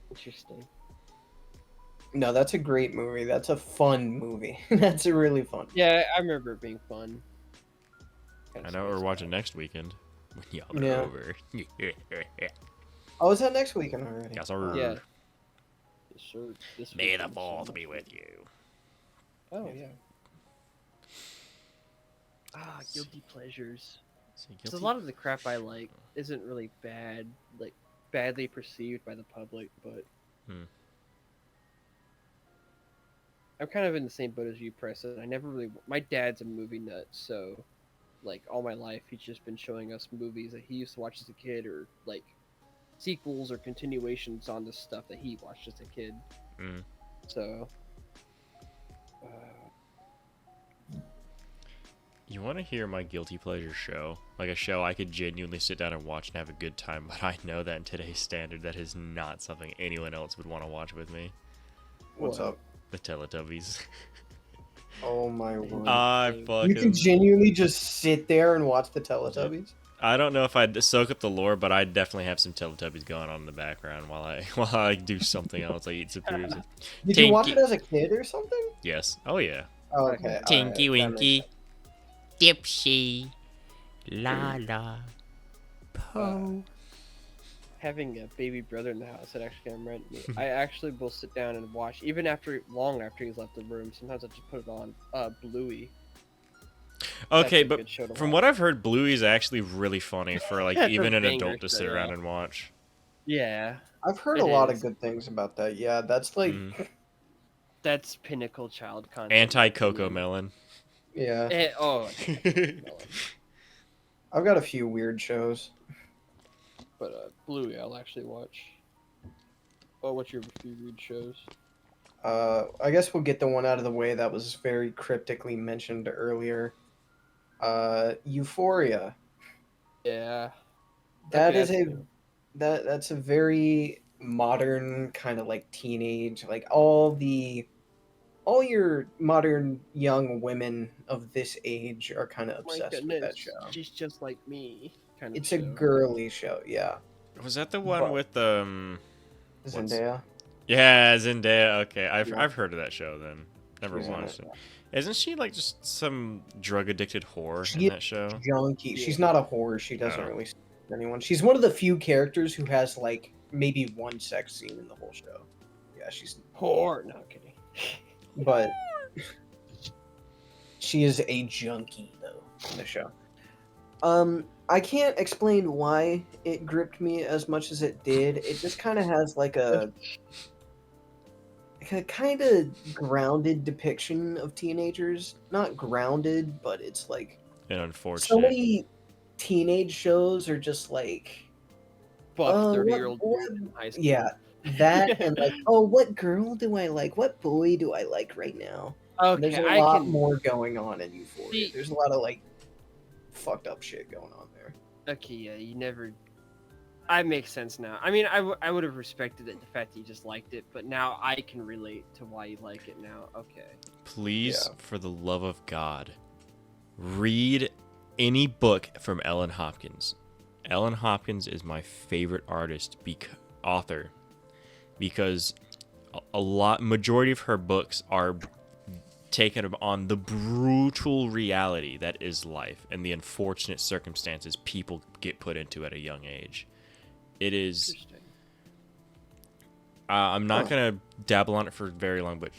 Interesting. No, that's a great movie. That's a fun movie. That's a really fun. Yeah, I remember it being fun. I know what we're watching next weekend when y'all are Yeah. over. Oh, is that next weekend already? Yes, sir. Yeah. Sure. This May the weekend, fourth so- be with you. Oh yeah. Ah, guilty pleasures. So a lot of the crap I like isn't really bad, like badly perceived by the public, but Hmm. I'm kind of in the same boat as you, Preston. I never really. My dad's a movie nut, so like all my life he's just been showing us movies that he used to watch as a kid, or like sequels or continuations on the stuff that he watched as a kid. Mm. So. You want to hear my guilty pleasure show? Like a show I could genuinely sit down and watch and have a good time, but I know that in today's standard, that is not something anyone else would want to watch with me. What's What? up? The Teletubbies. Oh my word. I You fucking. can genuinely just sit there and watch the Teletubbies? I don't know if I'd soak up the lore, but I definitely have some Teletubbies going on in the background while I do something else. Like eat some food. Did you watch Tinky. it as a kid or something? Yes. Oh yeah. Oh, okay. Tinky alright, that makes Winky. sense. Dipsy. La la. Po. Having a baby brother in the house that actually can rent me. I actually will sit down and watch even long after he's left the room. Sometimes I just put it on Bluey. That's Okay, a but good show to from watch. what I've heard, Bluey's actually really funny for like That's a even an banger adult to sit show, around yeah. and watch. Yeah, I've heard It a lot is. of good things about that. Yeah, that's like, Mhm. that's pinnacle child content. Anti Coco Melon. yeah. Oh, I've got a few weird shows. but Bluey I'll actually watch. Oh, what's your few weird shows? I guess we'll get the one out of the way that was very cryptically mentioned earlier. Euphoria. Yeah, That Okay, is that's a new. that's a very modern kind of like teenage, like all your modern young women of this age are kind of My obsessed with goodness, that show. she's just like me. Kind of. It's a show. girly show, yeah. Was that the one But- with What's- Zendaya. Yeah, Zendaya. Okay, I've Yeah. I've heard of that show. Then never She's in watched it. it. Isn't she like just some drug addicted whore She- in that show? Junkie. Yeah. She's not a whore. She doesn't Oh. really sleep with anyone. She's one of the few characters who has like maybe one sex scene in the whole show. yeah, she's Whore. No, I'm kidding. but she is a junkie though in the show. I can't explain why it gripped me as much as it did. It just kind of has like a kind of grounded depiction of teenagers. Not grounded, but it's like And so unfortunate. many teenage shows are just like, Buff oh, 30-year-old dude in high school. yeah, that and like, oh, what girl do I like? What boy do I like right now? And there's Okay, a I lot can more going on in Euphoria. See- There's a lot of like fucked up shit going on there. Okay, yeah, you never. I make sense now. I mean, I would have respected it, the fact that you just liked it, but now I can relate to why you like it now. Okay. Please, Yeah. for the love of God, read any book from Ellen Hopkins. Ellen Hopkins is my favorite author, because majority of her books are taken on the brutal reality that is life and the unfortunate circumstances people get put into at a young age. It is. Interesting. I'm not gonna dabble on it for very long, but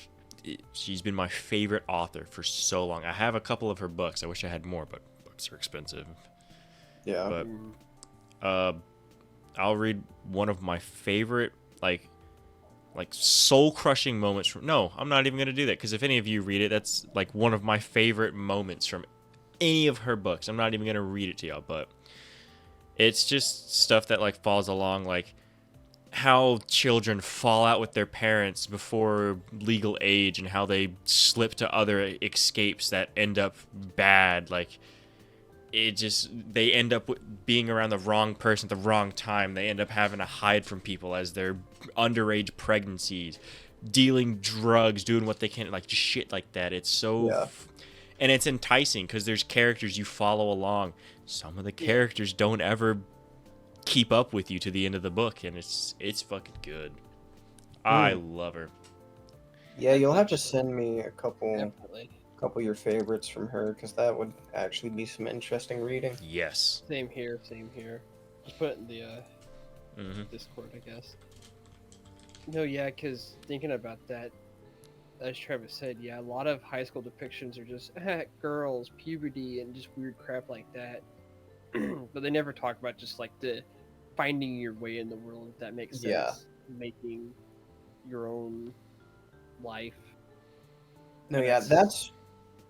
she's been my favorite author for so long. I have a couple of her books. I wish I had more, but books are expensive. Yeah. But I'll read one of my favorite like soul crushing moments from. No, I'm not even gonna do that, because if any of you read it, that's like one of my favorite moments from any of her books. I'm not even gonna read it to y'all, but it's just stuff that like falls along, like how children fall out with their parents before legal age and how they slip to other escapes that end up bad. Like they end up being around the wrong person at the wrong time. They end up having to hide from people as their underage pregnancies, dealing drugs, doing what they can, like just shit like that. It's so and it's enticing because there's characters you follow along. Some of the characters don't ever keep up with you to the end of the book, and it's fucking good. I love her. Yeah, you'll have to send me a couple Definitely. of your favorites from her, because that would actually be some interesting reading. Yes. Same here. Just put it in the Mhm. Discord, I guess. No, yeah, because thinking about that, as Travis said, yeah, a lot of high school depictions are just girls, puberty, and just weird crap like that. But they never talk about just like the finding your way in the world, if that makes sense. Yeah. Making your own life. No, And yeah, that's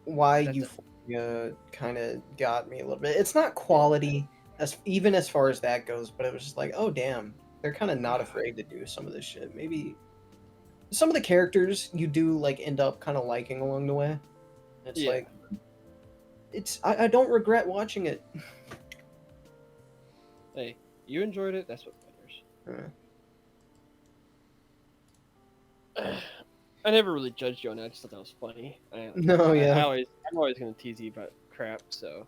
why that's Euphoria kind of got me a little bit. It's not quality even as far as that goes, but it was just like, oh damn, they're kind of not afraid to do some of this shit. Maybe some of the characters you do like end up kind of liking along the way. It's Yeah. like I don't regret watching it. Hey, you enjoyed it. That's what matters. I never really judged you on that. I just thought that was funny. No, yeah. I'm always gonna tease you about crap. So,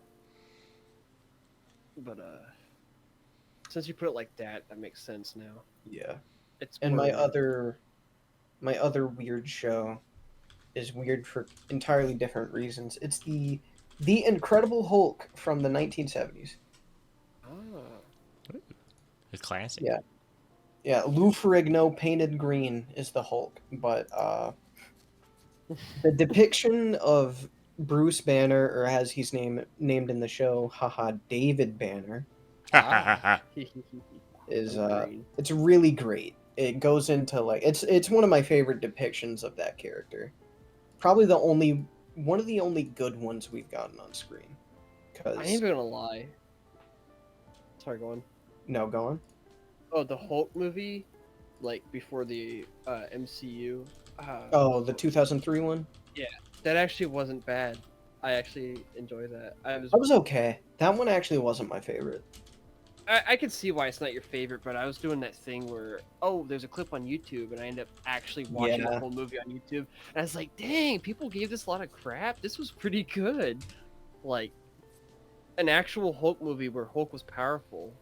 but since you put it like that, that makes sense now. Yeah. It's And more- my other weird show is weird for entirely different reasons. It's the Incredible Hulk from the 1970s. Ah. A classic. Yeah. Yeah, Lou Ferrigno painted green is the Hulk, but the depiction of Bruce Banner, or as he's named in the show, David Banner, is Green. it's really great. It goes into like it's one of my favorite depictions of that character. Probably one of the only good ones we've gotten on screen. I ain't even gonna lie. Sorry, go on. No, go on. Oh, the Hulk movie, like before the MCU. Oh, the 2003 one? That actually wasn't bad. I actually enjoy that. That was okay. That one actually wasn't my favorite. I can see why it's not your favorite, but I was doing that thing where, there's a clip on YouTube, and I end up actually watching the whole movie on YouTube, and I was like, dang, people gave this a lot of crap. This was pretty good. Like, an actual Hulk movie where Hulk was powerful,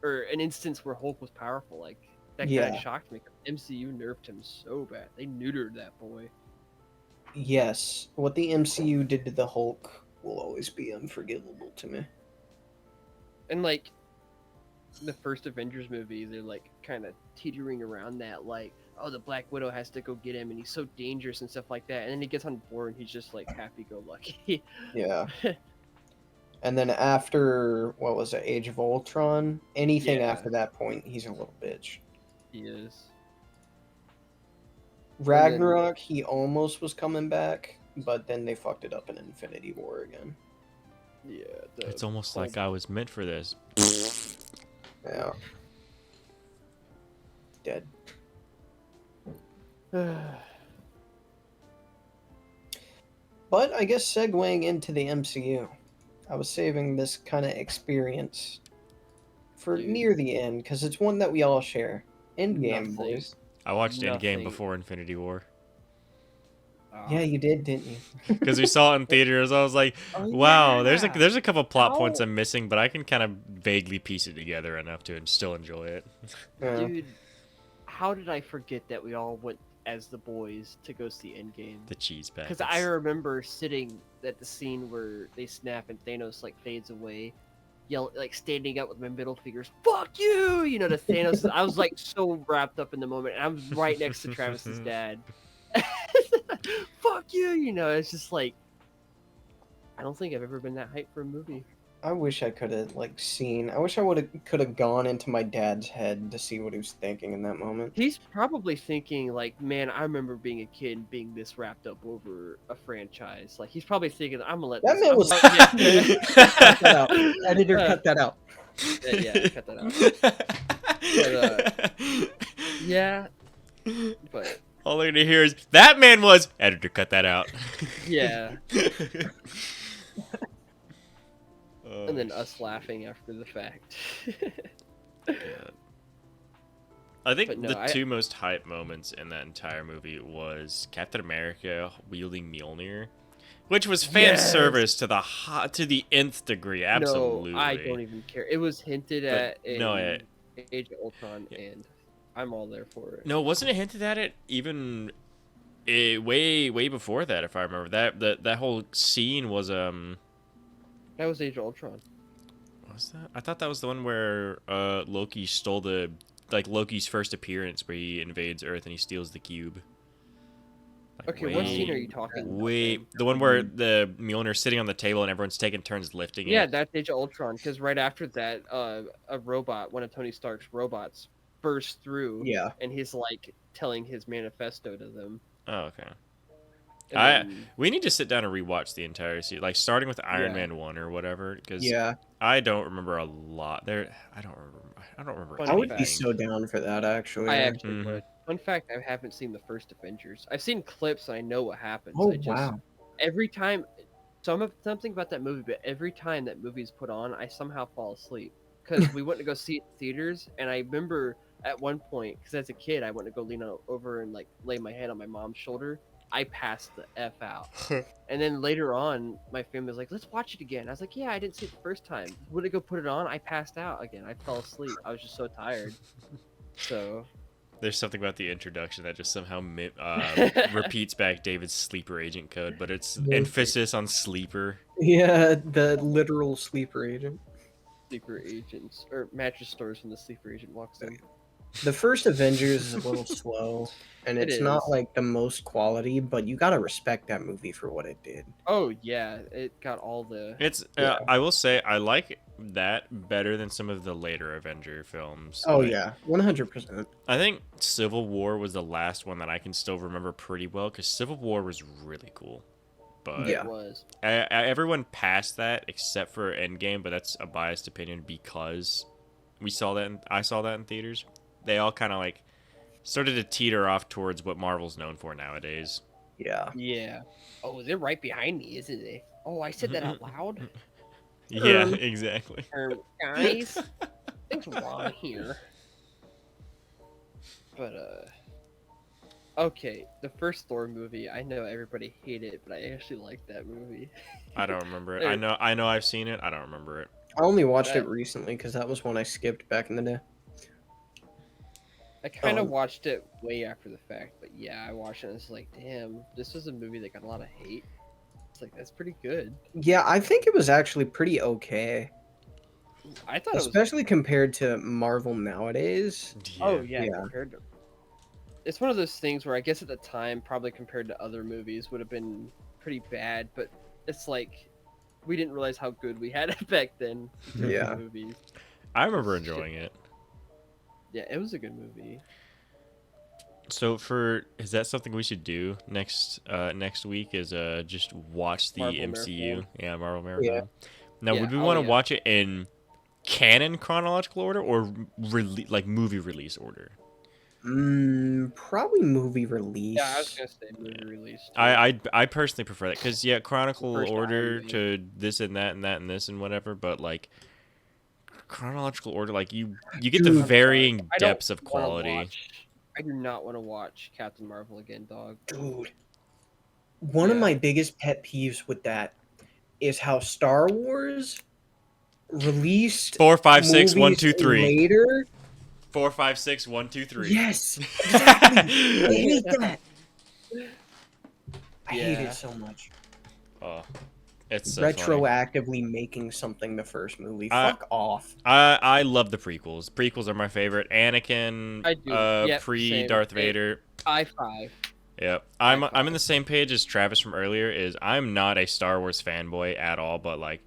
or an instance where Hulk was powerful, like, that kind of shocked me. MCU nerfed him so bad. They neutered that boy. Yes. What the MCU did to the Hulk will always be unforgivable to me. And, like, the first Avengers movie, they're like kind of teetering around that, like, oh, the Black Widow has to go get him, and he's so dangerous and stuff like that. And then he gets on board, and he's just like happy-go-lucky. Yeah. And then after, what was it, Age of Ultron? Anything Yeah. after that point, he's a little bitch. He is. Ragnarok, he almost was coming back, but then they fucked it up in Infinity War again. Yeah. It's almost like I was meant for this. Yeah. Dead. But I guess segueing into the MCU, I was saving this kind of experience for near the end, because it's one that we all share. Endgame, boys. I watched Endgame Nothing. before Infinity War. Yeah, you did, didn't you? Because we saw it in theaters. I was like, Oh, wow, yeah. there's a couple plot How- points I'm missing, but I can kind of vaguely piece it together enough to still enjoy it. Yeah. Dude, how did I forget that we all went as the boys to go see Endgame? The cheese packets. Because I remember sitting at the scene where they snap and Thanos like fades away, like standing up with my middle fingers, "Fuck you!" You know, to Thanos. I was like so wrapped up in the moment, and I was right next to Travis's dad. Fuck you! You know, it's just like I don't think I've ever been that hyped for a movie. I wish I could have I wish I could have gone into my dad's head to see what he was thinking in that moment. He's probably thinking like, "Man, I remember being a kid and being this wrapped up over a franchise." Like he's probably thinking, "I'm gonna let That this." man was. Yeah. Cut that out. Editor, cut that out. Yeah, cut that out. But, yeah, but all they're gonna hear is that man was editor. Cut that out. yeah, Oh, and then us laughing after the fact. yeah. I think But no, the two most hype moments in that entire movie was Captain America wielding Mjolnir, which was fan Yes! service to the nth degree. Absolutely. No, I don't even care. It was hinted But at in no, Age of Ultron, and I'm all there for it. No, wasn't it hinted at it even way before that? If I remember that whole scene was That was Age of Ultron. Was that? I thought that was the one where Loki stole Loki's first appearance, where he invades Earth and he steals the cube. Okay, what scene are you talking about? The one where the Mjolnir's sitting on the table and everyone's taking turns lifting it. Yeah, that's Age of Ultron. Because right after that, a robot, one of Tony Stark's robots, bursts through. Yeah. And he's like telling his manifesto to them. Oh, okay. And then- We need to sit down and rewatch the entire series, like starting with Iron Man 1 or whatever, because I don't remember a lot there. I don't remember. Fun I would be anything. so down for that, actually. I actually Mhm. would. Fun fact: I haven't seen the first Avengers. I've seen clips and I know what happens. Oh, I just, wow. Every time, something about that movie, but every time that movie's put on, I somehow fall asleep because we went to go see it in theaters, and I remember at one point, because as a kid, I went to go lean over and like lay my head on my mom's shoulder. I passed the F out. And then later on, my family was like, let's watch it again. I was like, yeah, I didn't see it the first time. When I go put it on, I passed out again. I fell asleep. I was just so tired. So. There's something about the introduction that just somehow repeats back David's sleeper agent code, but it's emphasis on sleeper. Yeah, the literal sleeper agent. Sleeper agents, or mattress stores when the sleeper agent walks in. The first Avengers is a little slow, and It it's not is. like the most quality, but you gotta respect that movie for what it did. Oh yeah, it got all the. It's Yeah. I will say I like that better than some of the later Avenger films. Oh Like, yeah, 100%. I think Civil War was the last one that I can still remember pretty well, because Civil War was really cool. But Yeah. It was. everyone passed that except for Endgame, but that's a biased opinion because I saw that in theaters. They all kind of like started to teeter off towards what Marvel's known for nowadays. Yeah. Yeah. Oh, they're right behind me, isn't they? Oh, I said that out loud. Yeah, exactly. Guys, things wrong here. But okay, the first Thor movie. I know everybody hated it, but I actually liked that movie. I don't remember it. I know I've seen it. I don't remember it. I only watched it recently because that was one I skipped back in the day. I kind of watched it way after the fact, but yeah, I watched it and it's like, damn, this was a movie that got a lot of hate. It's like, that's pretty good. Yeah, I think it was actually pretty okay. I thought it was. Especially compared to Marvel nowadays. Oh yeah, Yeah. compared to. It's one of those things where I guess at the time, probably compared to other movies, would have been pretty bad. But it's like we didn't realize how good we had it back then. In terms Yeah. of movies. I remember enjoying it. Yeah, it was a good movie. So is that something we should do next week? Is just watch the Marvel MCU, Marathon. yeah, Marvel Marathon. Yeah. Now, Yeah, would we oh, want to yeah. watch it in canon chronological order or like movie release order? Probably movie release. Yeah, I was gonna say movie release. Too. I personally prefer that because chronicle First order Iron Man. to this and that and that and this and whatever, but like chronological order, like you get the Dude, varying I don't depths of wanna quality. I do not want to watch Captain Marvel again, dog. Dude. One of my biggest pet peeves with that is how Star Wars released 4, 5, 6, 1, movies 2, 3. later. 4, 5, 6, 1, 2, 3. Yes, exactly. I hate that. I hate Yeah. it so much. Oh, it's so funny. Retroactively making something the first movie. Fuck off. I love the prequels. Prequels are my favorite. Anakin, I do. Yep, pre same. Darth Vader. I5. Yep. I'm in the same page as Travis from earlier. Is I'm not a Star Wars fanboy at all, but like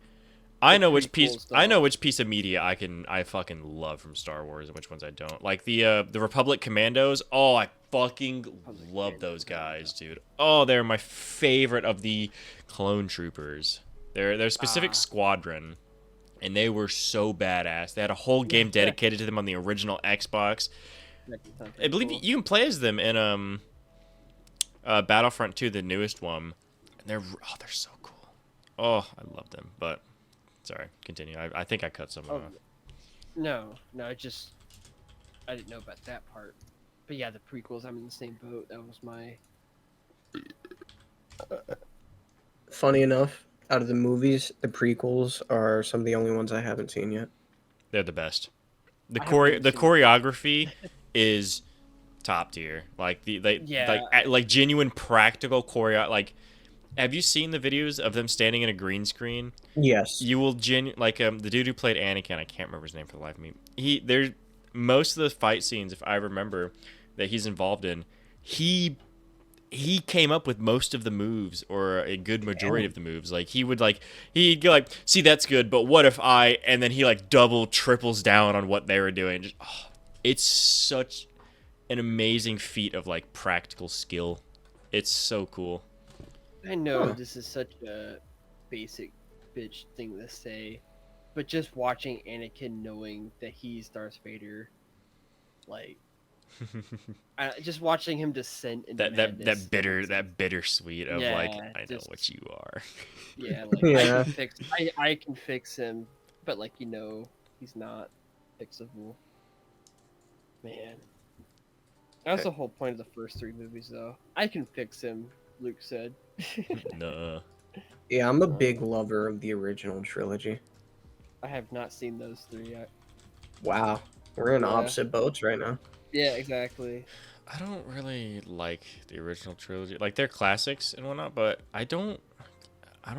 I know which piece of media I fucking love from Star Wars and which ones I don't. Like the Republic Commandos. Oh, I fucking love those guys, dude. Oh, they're my favorite of the clone troopers. They're a specific squadron, and they were so badass. They had a whole game dedicated to them on the original Xbox. I believe you can play as them in Battlefront 2, the newest one. And they're so cool. Oh, I love them. But sorry, continue. I think I cut some of them. No, I didn't know about that part. But yeah, the prequels, I'm in the same boat. That was my. Funny enough, out of the movies, the prequels are some of the only ones I haven't seen yet. They're the best. The I haven't even seen choreography is top tier. Like like genuine practical choreo. Like, have you seen the videos of them standing in a green screen? Yes. You will the dude who played Anakin. I can't remember his name for the life of me. Most of the fight scenes, if I remember, that he's involved in, he came up with most of the moves, or a good majority of the moves. Like he'd go like, see, that's good, but what if and then he like triples down on what they were doing. Just, it's such an amazing feat of like practical skill. It's so cool. I know this is such a basic bitch thing to say, but just watching Anakin knowing that he's Darth Vader, like, just watching him descend into that bittersweet of like, I know what you are. Yeah, like I can fix him, but like he's not fixable. Man, that was the whole point of the first 3 movies, though. I can fix him, Luke said. Nuh-uh. Yeah, I'm a big lover of the original trilogy. I have not seen those 3 yet. Wow, we're in opposite boats right now. Yeah, exactly. I don't really like the original trilogy. Like, they're classics and whatnot, but I don't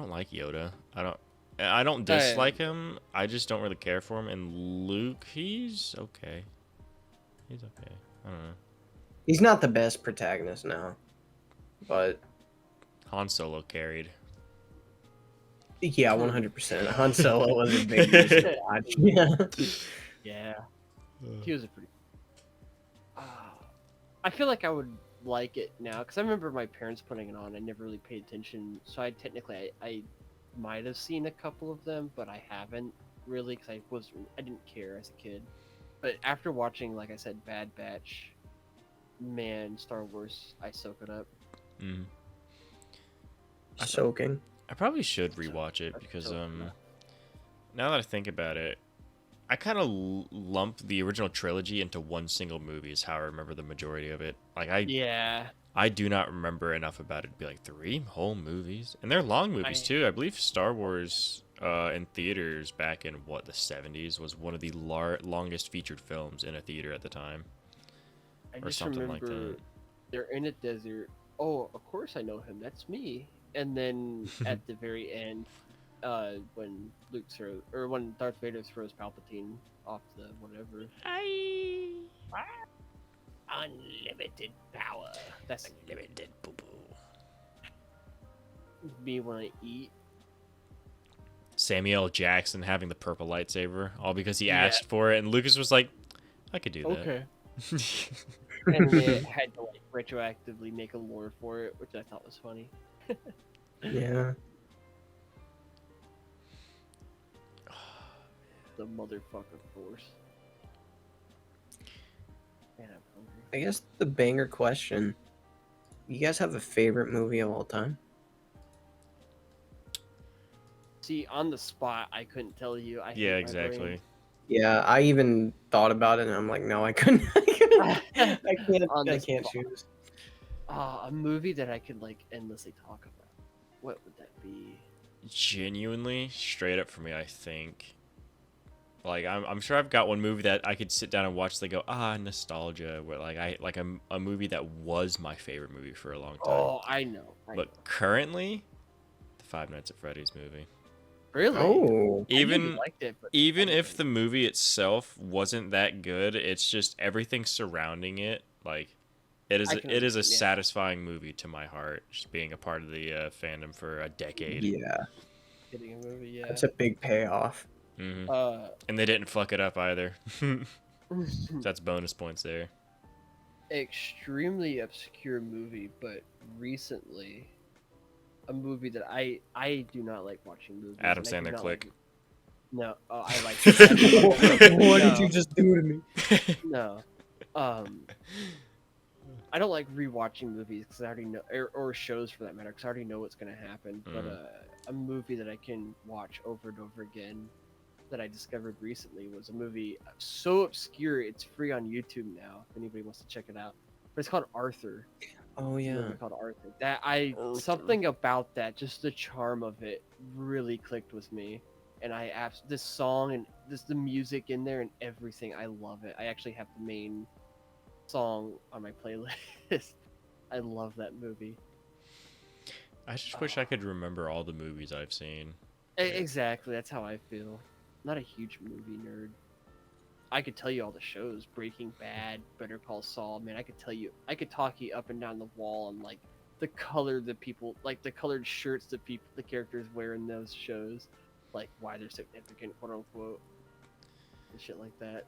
like Yoda. I don't dislike him. I just don't really care for him. And Luke, he's okay. I don't know. He's not the best protagonist now, but Han Solo carried. Yeah, 100%. Han Solo was a big piece to watch. Yeah. Yeah. He was a pretty. I feel like I would like it now because I remember my parents putting it on. I never really paid attention, so I might have seen a couple of them, but I haven't really because I didn't care as a kid. But after watching, like I said, Bad Batch, man, Star Wars, I soak it up. Mm. Soaking. I probably should rewatch it because now that I think about it, I kind of lump the original trilogy into one single movie is how I remember the majority of it. Like I do not remember enough about it to be like 3 whole movies, and they're long movies too. I believe Star Wars in theaters back in the 70s was one of the longest featured films in a theater at the time. I just remember they're in a desert. Oh, of course I know him. That's me. And then at the very end, when when Darth Vader throws Palpatine off the whatever. Unlimited power. That's Unlimited boo boo. me when I eat. Samuel L. Jackson having the purple lightsaber, all because he Yeah. asked for it, and Lucas was like, "I could do that." Okay. And they had to like retroactively make a lore for it, which I thought was funny. Yeah. The motherfucker force. Man, I'm hungry. I guess the banger question. You guys have a favorite movie of all time? See, on the spot, I couldn't tell you. I hate Yeah, my exactly. brain. Yeah, I even thought about it, and I'm like, no, I couldn't. I On the can't spot. choose. A movie that I could like endlessly talk about. What would that be? Genuinely, straight up for me, I think. Like, I'm sure I've got one movie that I could sit down and watch. They go, nostalgia. Where like a movie that was my favorite movie for a long time. Oh, I know. But currently, the Five Nights at Freddy's movie. Really? Oh, I knew you Even liked it, but even I if didn't. the movie itself wasn't that good, it's just everything surrounding it. Like, it is I can it is a understand, yeah. satisfying movie to my heart. Just being a part of the fandom for a decade. yeah, Getting a movie, yeah. that's a big payoff. Hmm. Uh, And they didn't fuck it up either. That's bonus points there. extremely obscure movie, but recently, a movie that I do not like watching movies. Adam and I do Sandler, not Click. like- no, I like. that. What No. did you just do to me? No, I don't like rewatching movies because I already know, or shows for that matter, because I already know what's gonna happen. But a movie that I can watch over and over again that I discovered recently was a movie so obscure it's free on YouTube now. If anybody wants to check it out, but it's called Arthur. Oh It's a yeah. movie called Arthur. Arthur. Something about that, just the charm of it, really clicked with me. And this song and the music in there and everything, I love it. I actually have the main song on my playlist. I love that movie. I just wish I could remember all the movies I've seen. Exactly, that's how I feel. Not a huge movie nerd. I could tell you all the shows: Breaking Bad, Better Call Saul. Man, I could talk you up and down the wall on like the color the people, like the colored shirts the characters wear in those shows, like why they're significant, quote unquote, and shit like that.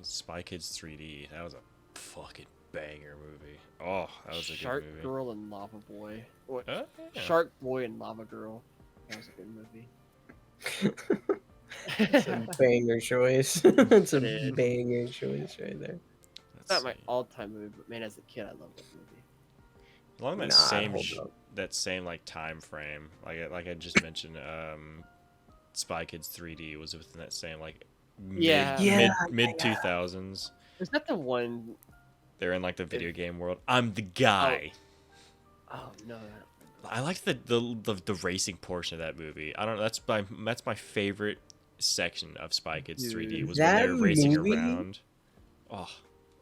Spy Kids 3D. That was a fucking banger movie. Oh, that was a Shark good movie. Girl and Lava Boy. What? Oh, yeah. Shark Boy and Lava Girl. That was a good movie. It's a banger choice. It's a It is. banger choice right there. It's not my all-time movie, but man, as a kid, I loved that movie. Along that Nah, same hold up. like time frame, like I just mentioned, Spy Kids 3D was within that same like mid 2000s. Is that the one? They're in like the video game world. I'm the guy. Oh no. I like the racing portion of that movie. I don't know. That's my favorite section of Spy Kids 3D was when That they're racing movie? around. Oh,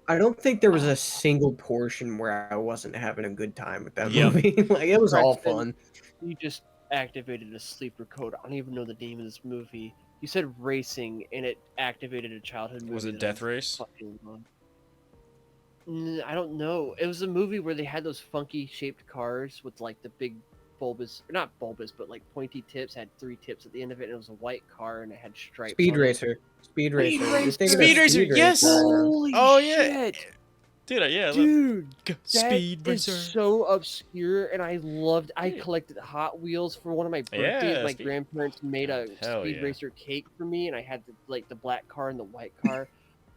I don't think there was a single portion where I wasn't having a good time with that Yep. movie. Like it was all Preston, fun. You just activated a sleeper code. I don't even know the name of this movie. You said racing, and it activated a childhood movie. was it that I Death Race? fucking loved. I don't know. It was a movie where they had those funky shaped cars with like the big bulbous, not bulbous, but like pointy tips. Had 3 tips at the end of it, and it was a white car and it had stripes. Speed on it. Racer. Speed Racer. Racer. You're thinking of Speed Racer, yes! Holy Oh, yeah. shit! Dude, yeah, Dude, Speed that is Racer. so obscure, and I loved. I Yeah. collected Hot Wheels for one of my birthdays. Yeah, My grandparents made a Hell Speed yeah. Racer cake for me, and I had the black car and the white car.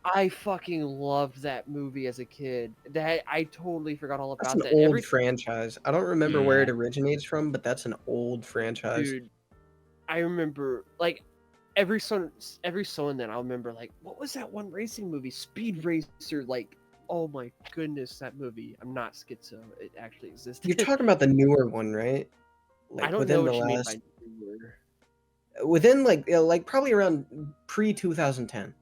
I fucking loved that movie as a kid. That I totally forgot all That's about an that. old franchise. I don't remember where it Yeah. originates from, but that's an old franchise. Dude, I remember like every so and then I'll remember like what was that one racing movie? Speed Racer. Like, oh my goodness, that movie. I'm not schizo. It actually existed. You're talking about the newer one, right? I don't know what you mean by newer. within like probably around pre 2010.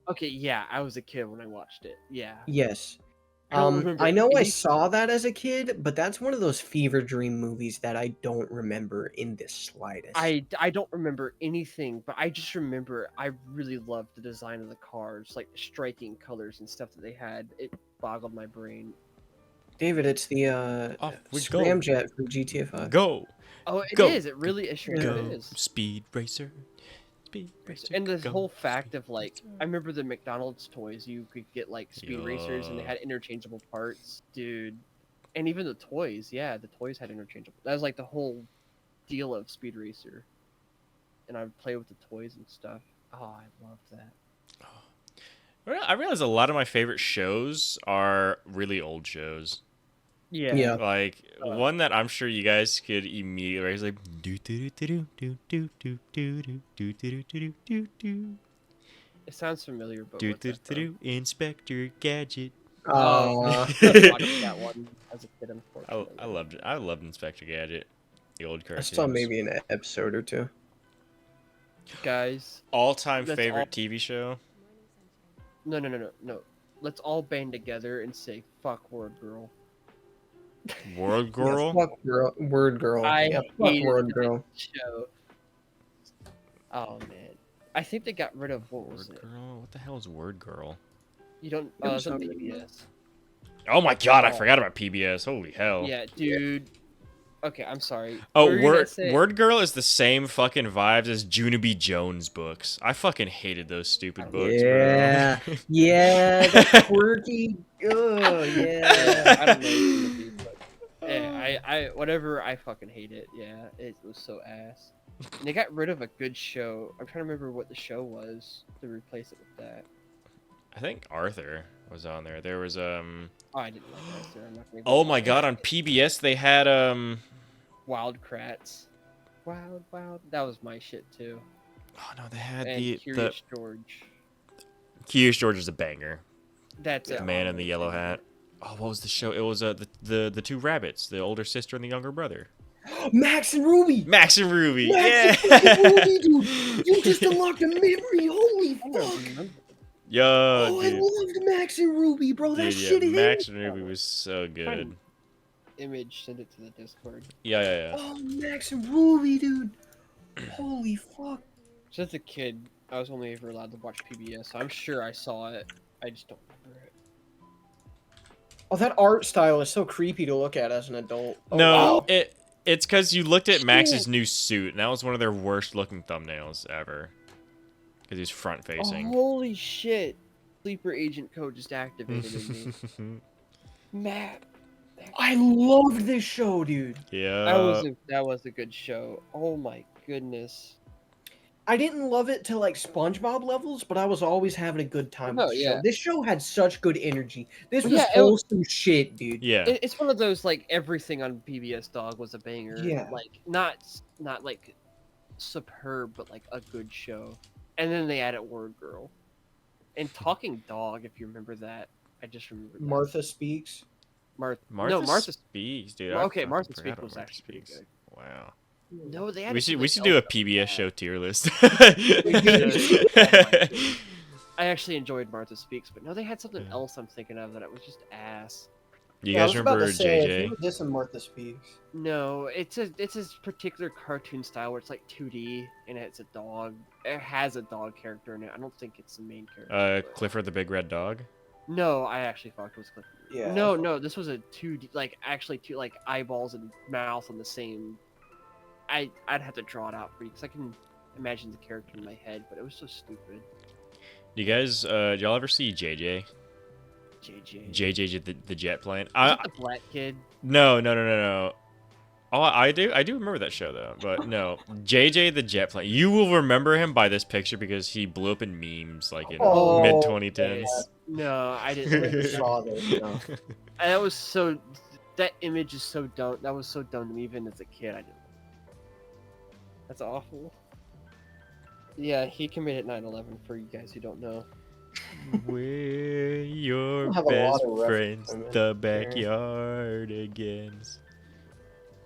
Okay, yeah, I was a kid when I watched it. Yeah. Yes. I don't remember I know I any. saw that as a kid, but that's one of those fever dream movies that I don't remember in the slightest. I don't remember anything, but I just remember I really loved the design of the cars, like the striking colors and stuff that they had. It boggled my brain. David, it's the Off we go. scramjet from GTA 5. Go. Oh, it Go. is. It really it sure Go. is. Speed racer. Speed racer. And this go. whole fact Speed of like, racer. I remember the McDonald's toys. You could get like speed racers, and they Yeah. had interchangeable parts, dude. And even the toys, yeah, the toys had interchangeable. That was like the whole deal of Speed Racer. And I would play with the toys and stuff. Oh, I loved that. I realize a lot of my favorite shows are really old shows. Yeah. Like one that I'm sure you guys could immediately is like do do do do do do do do do do do do do It sounds familiar, but do what's do that from? do Inspector Gadget. Oh, Uh, I watched that one as a kid, unfortunately. I loved it. I loved Inspector Gadget. The old I cartoons. saw maybe an episode or two. Guys, All-time That's favorite all- TV show. no. Let's all band together and say "fuck Word Girl." World Yeah, Girl. fuck girl, word girl. I Yeah, fuck hated word that girl. show. Oh man, I think they got rid of what was Word it? Girl. What the hell is Word Girl? You don't. It Oh, was it's on on PBS. Oh my god! I Oh. forgot about PBS. Holy hell. Yeah, dude. Okay, I'm sorry. Oh, What were you gonna Word say? Word Girl is the same fucking vibes as Junabe Jones books. I fucking hated those stupid books, Yeah. bro. Yeah, the quirky. Oh, yeah. I don't know. What it's gonna be, but yeah, I whatever. I fucking hate it. Yeah, it was so ass. And they got rid of a good show. I'm trying to remember what the show was to replace it with that. I think Arthur was on there. There was Oh, I didn't like that. So I'm not gonna. Oh my god! On PBS they had Wild Kratts. Wild. That was my shit too. Oh no, they had And the Curious George. Curious George is a banger. That's The it. man in the yellow hat. Oh, what was the show? It was the two rabbits, the older sister and the younger brother. Max and Ruby. Max and Ruby. Max Yeah. and Ruby, dude. You just unlocked a memory. Holy I don't fuck. remember. Yo, Oh, I dude. loved Max and Ruby, bro. That Dude, shit yeah, hit. Max and Ruby was so good. Image, send it to the Discord. Yeah. Oh, Max and Ruby, dude. Holy fuck. So as a kid, I was only ever allowed to watch PBS, so I'm sure I saw it. I just don't remember it. Oh, that art style is so creepy to look at as an adult. Oh, No, wow. it's because you looked at Max's new suit, and that was one of their worst looking thumbnails ever. Because he's front facing. Holy shit! Sleeper agent code just activated in me. Matt. I loved this show, dude. Yeah. That was a good show. Oh my goodness. I didn't love it to like SpongeBob levels, but I was always having a good time Oh, with the yeah. show. This show had such good energy. This was Yeah, it was- wholesome shit, dude. Yeah. It's one of those like everything on PBS Dog was a banger. Yeah. Like not like superb, but like a good show. And then they added Word Girl. And Talking Dog, if you remember that. I just remember that. Martha Speaks. Martha Speaks, dude. Well, I okay, fucking Martha forgot Speaks about was Martha actually pretty Speaks. good. Wow. No, they We added should do a something PBS else show that tier list. I actually enjoyed Martha Speaks, but no, they had something else I'm thinking of that it was just ass. You Yeah, I guys was about remember to say, if JJ? you were dissing Martha Speaks. No, it's a particular cartoon style where it's like 2D and it's a dog. It has a dog character in it. I don't think it's the main character. but- Clifford the Big Red Dog. No, I actually fucked with Clifford. Yeah. No, this was a 2D, like actually two like eyeballs and mouth on the same. I'd have to draw it out for you because I can imagine the character in my head, but it was so stupid. You guys, did y'all ever see JJ? JJ. JJ the jet plane. Is that the black kid? No. Oh, I do remember that show though, but no, JJ the jet plane. You will remember him by this picture because he blew up in memes like in Oh, mid 2010s. No, I I didn't. never saw this. No. That was so. That image is so dumb. That was so dumb to me even as a kid. I didn't. That's awful. Yeah, he committed 9/11 for you guys who don't know. We're your have a lot best of friends, references the there. backyardigans.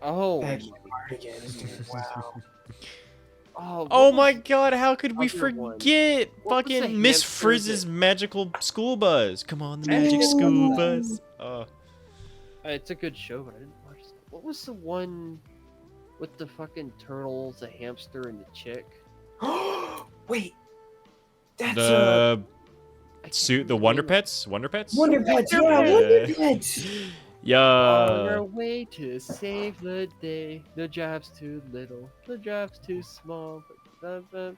Oh, Backyardigans, dude. Wow. what Oh was my god, how could we other one? forget What was the fucking Miss hamster Frizz's that- magical school bus? Come on, the I magic didn't school watch that. bus. Oh, It's a good show, but I didn't watch it. What was the one with the fucking turtles, the hamster, and the chick? Wait, that's the I can't suit, the remember Wonder name of- Pets, Wonder Pets. Wonder Pets. Wonder Yeah, Pets. Wonder Pets. Yeah. On our way to save the day. The job's too little. The job's too small. You guys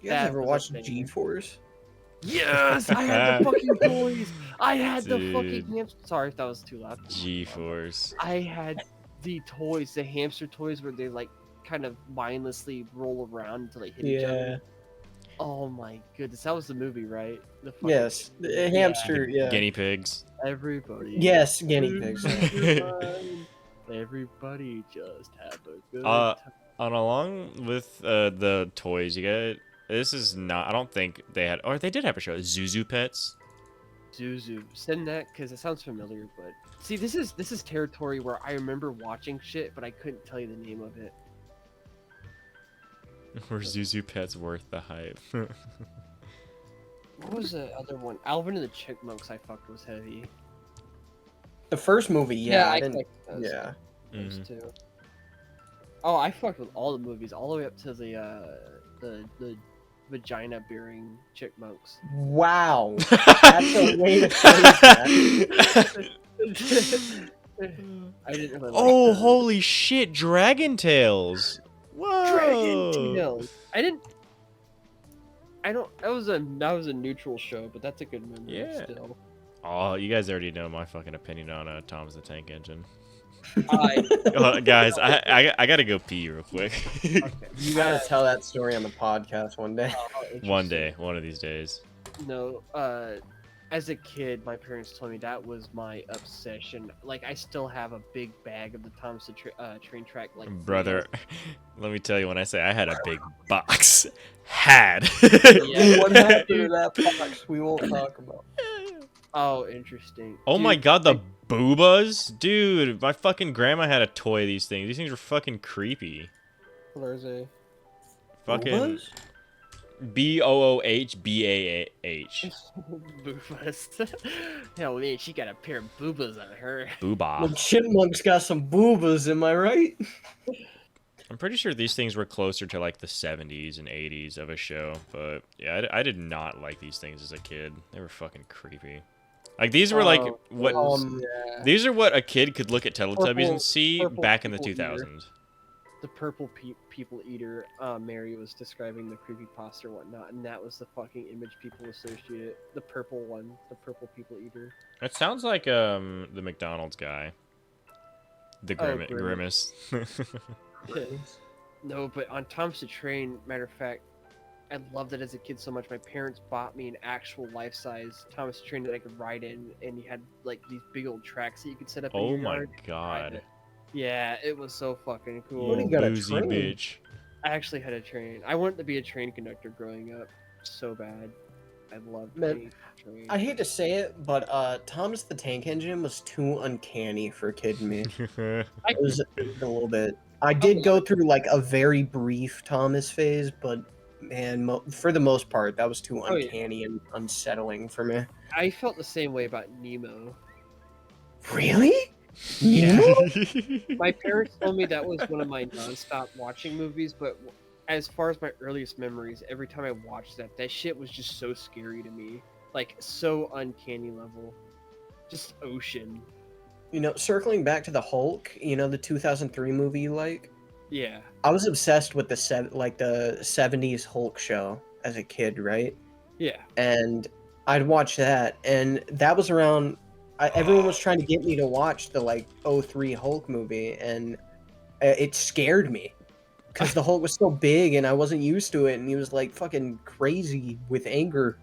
That ever was a watched banger. G-Force? Yes, I had the fucking toys. I had the Dude. fucking hamster. Sorry if that was too loud. G-force. I had the toys, the hamster toys, where they like kind of mindlessly roll around until they hit each other. Oh my goodness, that was the movie, right? The fucking- Yes, the hamster. Yeah. Guinea pigs. Everybody. Yes, guinea pigs. Everybody just have a good Uh, time. On along with the toys, you get. This is not. I don't think they had, or they did have a show. Zuzu Pets. Zuzu. Send that because it sounds familiar, but see, this is territory where I remember watching shit, but I couldn't tell you the name of it. Were Zuzu Pets worth the hype? What was the other one? Alvin and the Chipmunks. I fucked was heavy. The first movie, yeah. I I didn't, fucked those. yeah. Those Mhm. two. Oh, I fucked with all the movies, all the way up to the vagina bearing chipmunks. Wow. That's a way to phrase that. I didn't really like Oh, those. holy shit! Dragon Tales. Whoa. Dragon Tales. I don't. That was a neutral show, but that's a good memory Yeah. still. Oh, you guys already know my fucking opinion on Tom's the Tank Engine. Guys, I gotta go pee real quick. You gotta tell that story on the podcast one day. One day, one of these days. No, as a kid, my parents told me that was my obsession. Like, I still have a big bag of the Thomas the Train Track. Like, Brother, let me tell you, when I say I had a big box, had. Yeah. What happened to that box? We won't talk about. Oh, interesting. Oh my Dude, god, the boobas? Dude, my fucking grandma had a toy of these things. These things were fucking creepy. There's a Fucking Boobas? BOOHBAH. boobas. Hell man, she got a pair of boobas on her. The Booba. chipmunk's got some boobas, am I right? I'm pretty sure these things were closer to like the 70s and 80s of a show, but yeah, I did not like these things as a kid. They were fucking creepy. Like these were like what yeah. these are what a kid could look at Teletubbies Purple- and see purple back in the people eater. 2000s. The purple people eater. Mary was describing the creepypasta and whatnot, and that was the fucking image people associated. The purple one, the purple people eater. It sounds like the McDonald's guy. The Grimace. Grimace. No, but on Thomas the Train, matter of fact, I loved it as a kid so much. My parents bought me an actual life-size Thomas the Train that I could ride in, and you had like these big old tracks that you could set up. in Oh your my yard. god. Yeah, it was so fucking cool. What do You you got a boozy train? bitch. I actually had a train. I wanted to be a train conductor growing up so bad. I loved Man, being a train. I hate to say it, but Thomas the Tank Engine was too uncanny for Kid Me. It was a little bit. I did go through like a very brief Thomas phase, but man, for the most part, that was too Oh, yeah. uncanny and unsettling for me. I felt the same way about Nemo. Really? Yeah. Nemo? My parents told me that was one of my nonstop watching movies, but as far as my earliest memories, every time I watched that shit was just so scary to me. Like, so uncanny level. Just ocean. You know, circling back to the Hulk, you know, the 2003 movie you like? Yeah. I was obsessed with the 70s Hulk show as a kid, right? Yeah. And I'd watch that, and that was around. Everyone was trying to get me to watch the like '03 Hulk movie, and it scared me because the Hulk was so big, and I wasn't used to it, and he was like fucking crazy with anger.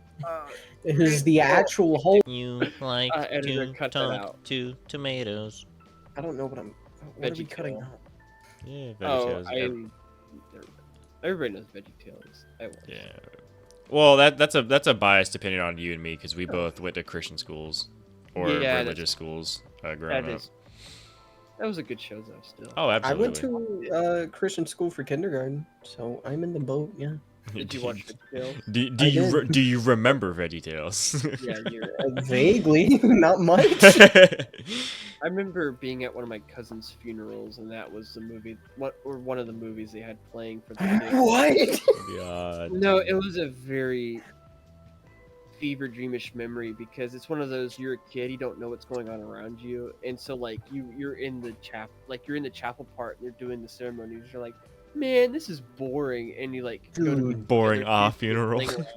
It was the actual Hulk. You like editor, to cut that talk out. to tomatoes. I don't know what I'm. What are we Veggie cutting Tale. out? Yeah, Oh, VeggieTales. everybody knows VeggieTales. I watched. Yeah. Well, that's a biased opinion on you and me because we both went to Christian schools or Yeah, religious schools growing That up. is. That was a good show though. Still. Oh, I went absolutely. to Christian school for kindergarten, so I'm in the boat. Yeah, Did you watch VeggieTales? Do I you did. do you remember VeggieTales? Yeah, you're. Vaguely, not much. I remember being at one of my cousin's funerals, and that was the movie. What or one of the movies they had playing for the kids. What? God. No, it was a very fever dreamish memory because it's one of those you're a kid, you don't know what's going on around you, and so like you're in the you're in the chapel part and they're doing the ceremonies. You're like, man, this is boring, and you like go to Dude, Boring the other kids funeral. playing around.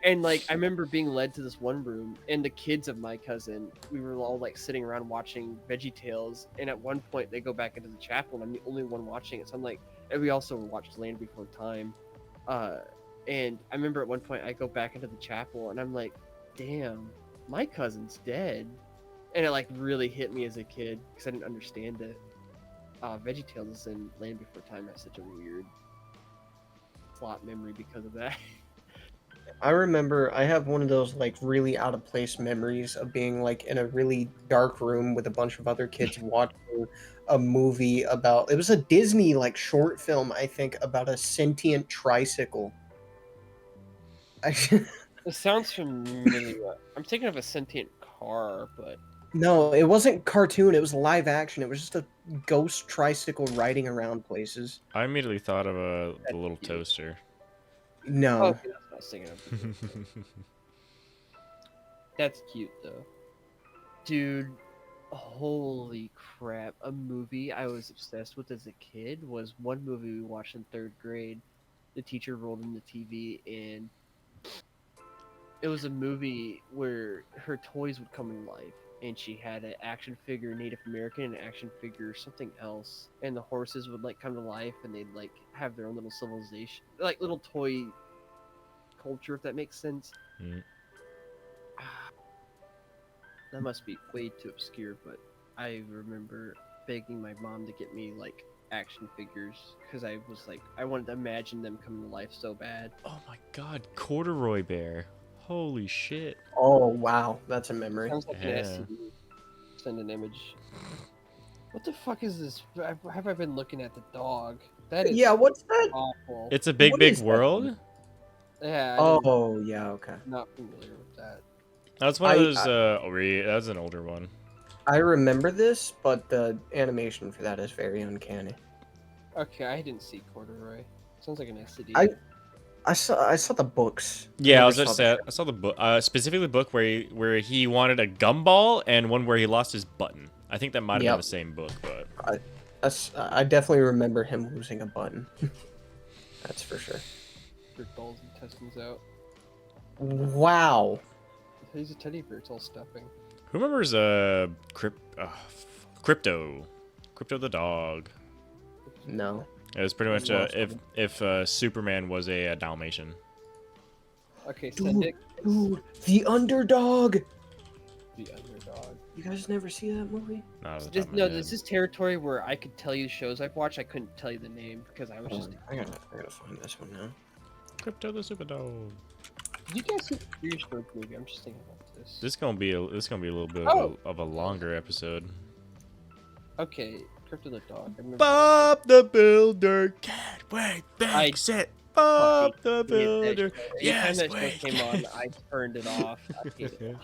And like I remember being led to this one room, and the kids of my cousin, we were all like sitting around watching VeggieTales, and at one point they go back into the chapel, and I'm the only one watching it. So I'm like, and we also watched Land Before Time, and I remember at one point I go back into the chapel, and I'm like, damn, my cousin's dead, and it like really hit me as a kid because I didn't understand it. VeggieTales and Land Before Time has such a weird plot memory because of that. I remember I have one of those like really out of place memories of being like in a really dark room with a bunch of other kids watching a movie about it was a Disney like short film, I think, about a sentient tricycle. It sounds familiar. I'm thinking of a sentient car, but No, it wasn't cartoon, it was live action. It was just a ghost tricycle riding around places. I immediately thought of the That's little cute. toaster. No. okay, that's what I was thinking of. That's cute though, dude. Holy crap! A movie I was obsessed with as a kid was one movie we watched in third grade. The teacher rolled in the TV, and it was a movie where her toys would come in life, and she had an action figure Native American and an action figure something else, and the horses would like come to life, and they'd like have their own little civilization, like little toy culture, if that makes sense. Mm. That must be way too obscure, but I remember begging my mom to get me like action figures because I was like, I wanted to imagine them coming to life so bad. Oh my God, corduroy bear! Holy shit! Oh wow, that's a memory. Sounds like Yeah. an STD. Send an image. What the fuck is this? Have I been looking at the dog? That is Yeah, what's that? awful. It's a big, What big is that? world. Yeah, Oh yeah, okay. I'm not familiar with that. That's one of I- those. That's an older one. I remember this, but the animation for that is very uncanny. Okay, I didn't see corduroy. Sounds like an STD. I saw the books. Yeah, I Never was just saw the saying. I saw the book, specifically the book where he wanted a gumball and one where he lost his button. I think that might have been Yep. the same book, but I definitely remember him losing a button. That's for sure. Your balls and intestines out. Wow. He's a teddy bear. It's all stuffing. who remembers Crypto the dog? No. It was pretty much That's if Superman was a Dalmatian. Okay, send it. Dude, the underdog. The underdog. You guys never see that movie? Not off the This, top of my no, head. this is territory where I could tell you shows I've watched. I couldn't tell you the name because I was just. I gotta find this one now. Crypto the Super Dog. Did you guys see the Furious Road movie? I'm just thinking about this. This gonna be a little bit Oh! of a longer episode. Okay, Crypto the dog. I remember Bob the Builder can't wait. I Fix it. Bob the hated that Builder. show. Anytime Yes, that show wait. came on, I turned it off. I hated that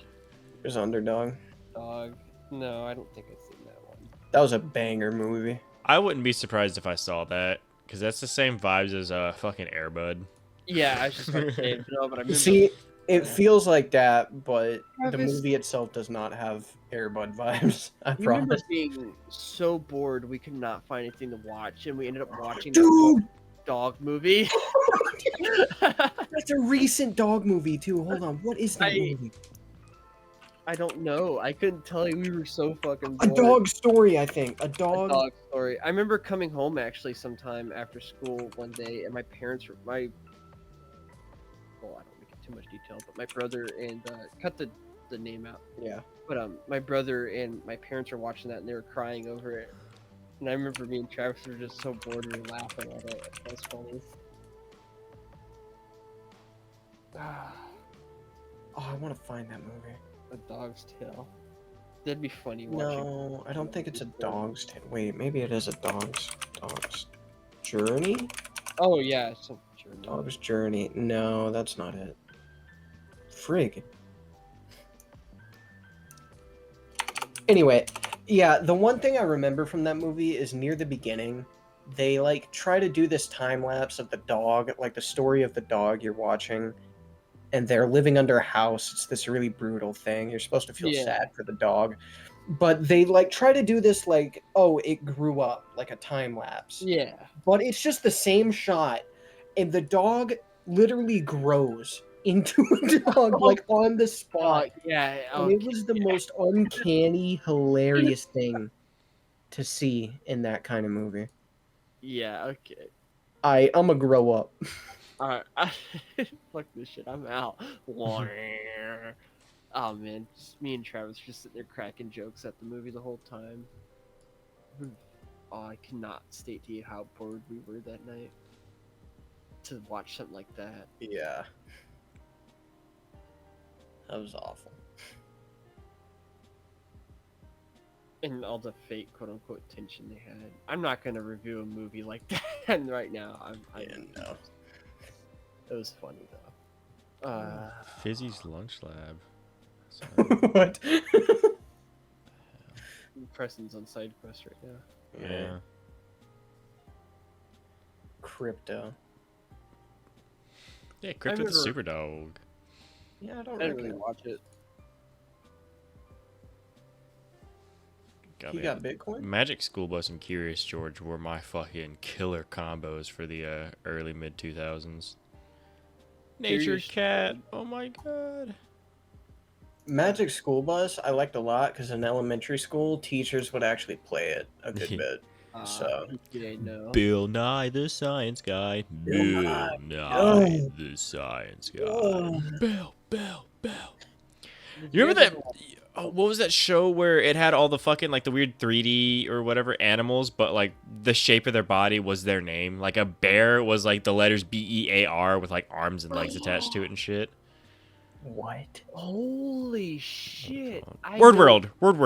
There's Underdog. dog. No, I don't think I've seen that one. That was a banger movie. I wouldn't be surprised if I saw that, because that's the same vibes as fucking Airbud. Yeah, I was just about to say it, no, but I remember. See, it feels like that, but the Travis- movie itself does not have Airbud vibes. I You remember promise. being so bored we could not find anything to watch, and we ended up watching Dude, the dog movie. that's a recent dog movie too. Hold on, what is that movie? I don't know. I couldn't tell you. We were so fucking A bored. Dog Story, I think. A A dog. dog story. I remember coming home actually sometime after school one day, and my parents were well, I don't make it too much detail, but my brother and cut the name out. Yeah. But my brother and my parents were watching that, and they were crying over it. And I remember me and Travis were just so bored we were laughing at it. That was funny. Oh, I want to find that movie. A Dog's Tale. That'd be funny watching. No, I don't think it's a dog's tale. Wait, maybe it is a dog's journey? Oh yeah, some journey. Dog's journey. No, that's not it. Frig. Anyway, yeah, the one thing I remember from that movie is near the beginning, they like try to do this time lapse of the dog, like the story of the dog you're watching, and they're living under a house. It's this really brutal thing. You're supposed to feel Yeah. sad for the dog. But they like try to do this like, oh, it grew up, like a time lapse. Yeah. But it's just the same shot, and the dog literally grows into a dog, like on the spot. Yeah. And it was the most uncanny, hilarious thing to see in that kind of movie. Yeah. Okay. I'm gonna grow up. Alright. Fuck this shit. I'm out. Oh man, just me and Travis just sitting there cracking jokes at the movie the whole time. Oh, I cannot state to you how bored we were that night to watch something like that. Yeah. That was awful. And all the fake quote unquote tension they had. I'm not gonna review a movie like that right now. No. It was funny though. Fizzy's lunch lab. So, What? Preston's on side quest right now. yeah. Crypto. Yeah, Crypto the remember- Super Dog. Yeah, I I don't didn't really reckon. watch it. God, He man. got Bitcoin? Magic School Bus and Curious George were my fucking killer combos for the early mid 2000s. Nature Curious Cat. Oh my god. Magic School Bus, I liked a lot because in elementary school, teachers would actually play it a good bit. So- Yeah, no. Bill Nye the Science Guy. Bill Bill Nye. Nye Oh. the Science Guy. Oh. Bill. You remember that? Oh, what was that show where it had all the fucking like the weird 3D or whatever animals, but like the shape of their body was their name? Like a bear was like the letters BEAR with like arms and legs attached to it and shit. What? Holy shit! Word know World. about- Word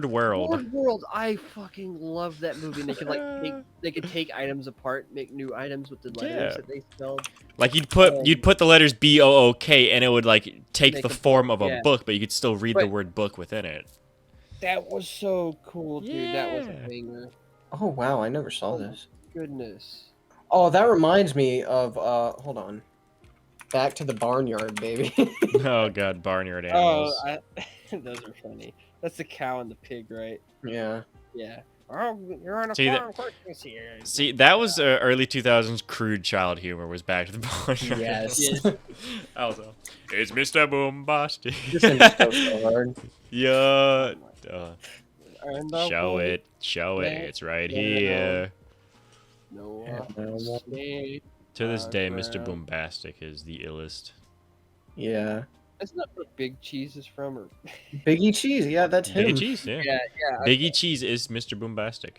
World. Word World. I fucking love that movie. And they could they could take items apart, make new items with the letters Yeah. that they spelled. Like you'd put the letters BOOK and it would like take Make the a form book, of a yeah. book, but you could still read the But- word book within it. That was so cool, dude. That was a Yeah. banger. Oh wow, I never saw this. Goodness. Oh, that reminds me of hold on. Back to the barnyard, baby. Oh god, barnyard animals. Those are funny. That's the cow and the pig, right? Yeah. Yeah. Oh, you're on a See, farm. Christmas here. See, that was early 2000s crude child humor was back to the barnyard. Yes. Yes. Also, it's Mr. Boombastic. This thing's so hard. Yeah. And the Show wood- it. Show it. Yeah. It's right Yeah. here. No. Yeah. Stay. To this day, Mr. Background. Boombastic is the illest. Yeah. Isn't that where Big Cheese is from? Or Biggie Cheese, yeah, that's him. Biggie Cheese, yeah. yeah. Biggie Cheese is Mr. Boombastic.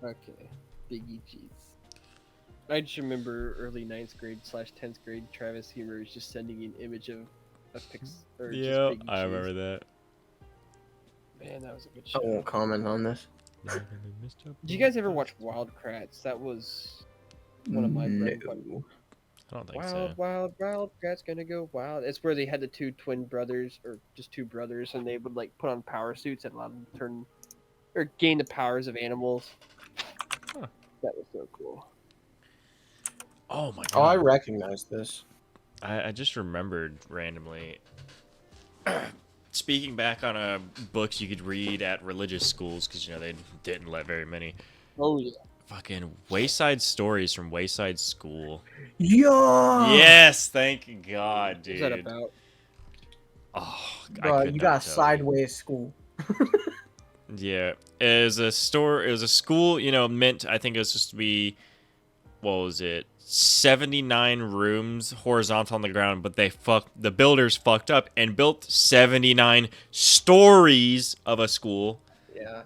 Okay. Biggie Cheese. I just remember early 9th grade / 10th grade Travis Humor is just sending an image of a pix. Or just Yeah, Biggie I Cheese. remember that. Man, that was a good I show. won't comment on this. Mr. Did you guys ever watch Wild Kratts? That was one of my bread and butter. No. I don't think Wild, so. wild, wild Kratts gonna go wild. It's where they had the two twin brothers, or just two brothers, and they would like put on power suits that allowed them to turn or gain the powers of animals. Huh. That was so cool. Oh my god. Oh, I recognize this. I just remembered randomly. Speaking back on books you could read at religious schools, because you know they didn't let very many. Oh yeah. Fucking Wayside Stories from Wayside School. Yo! Yes, thank God, dude. What's that about? Oh, Bro, I could you not got tell sideways school. Yeah, it was a store. It was a school. You know, meant I think it was supposed to be. What was it? 79 rooms horizontal on the ground, but the builders fucked up and built 79 stories of a school. Yeah.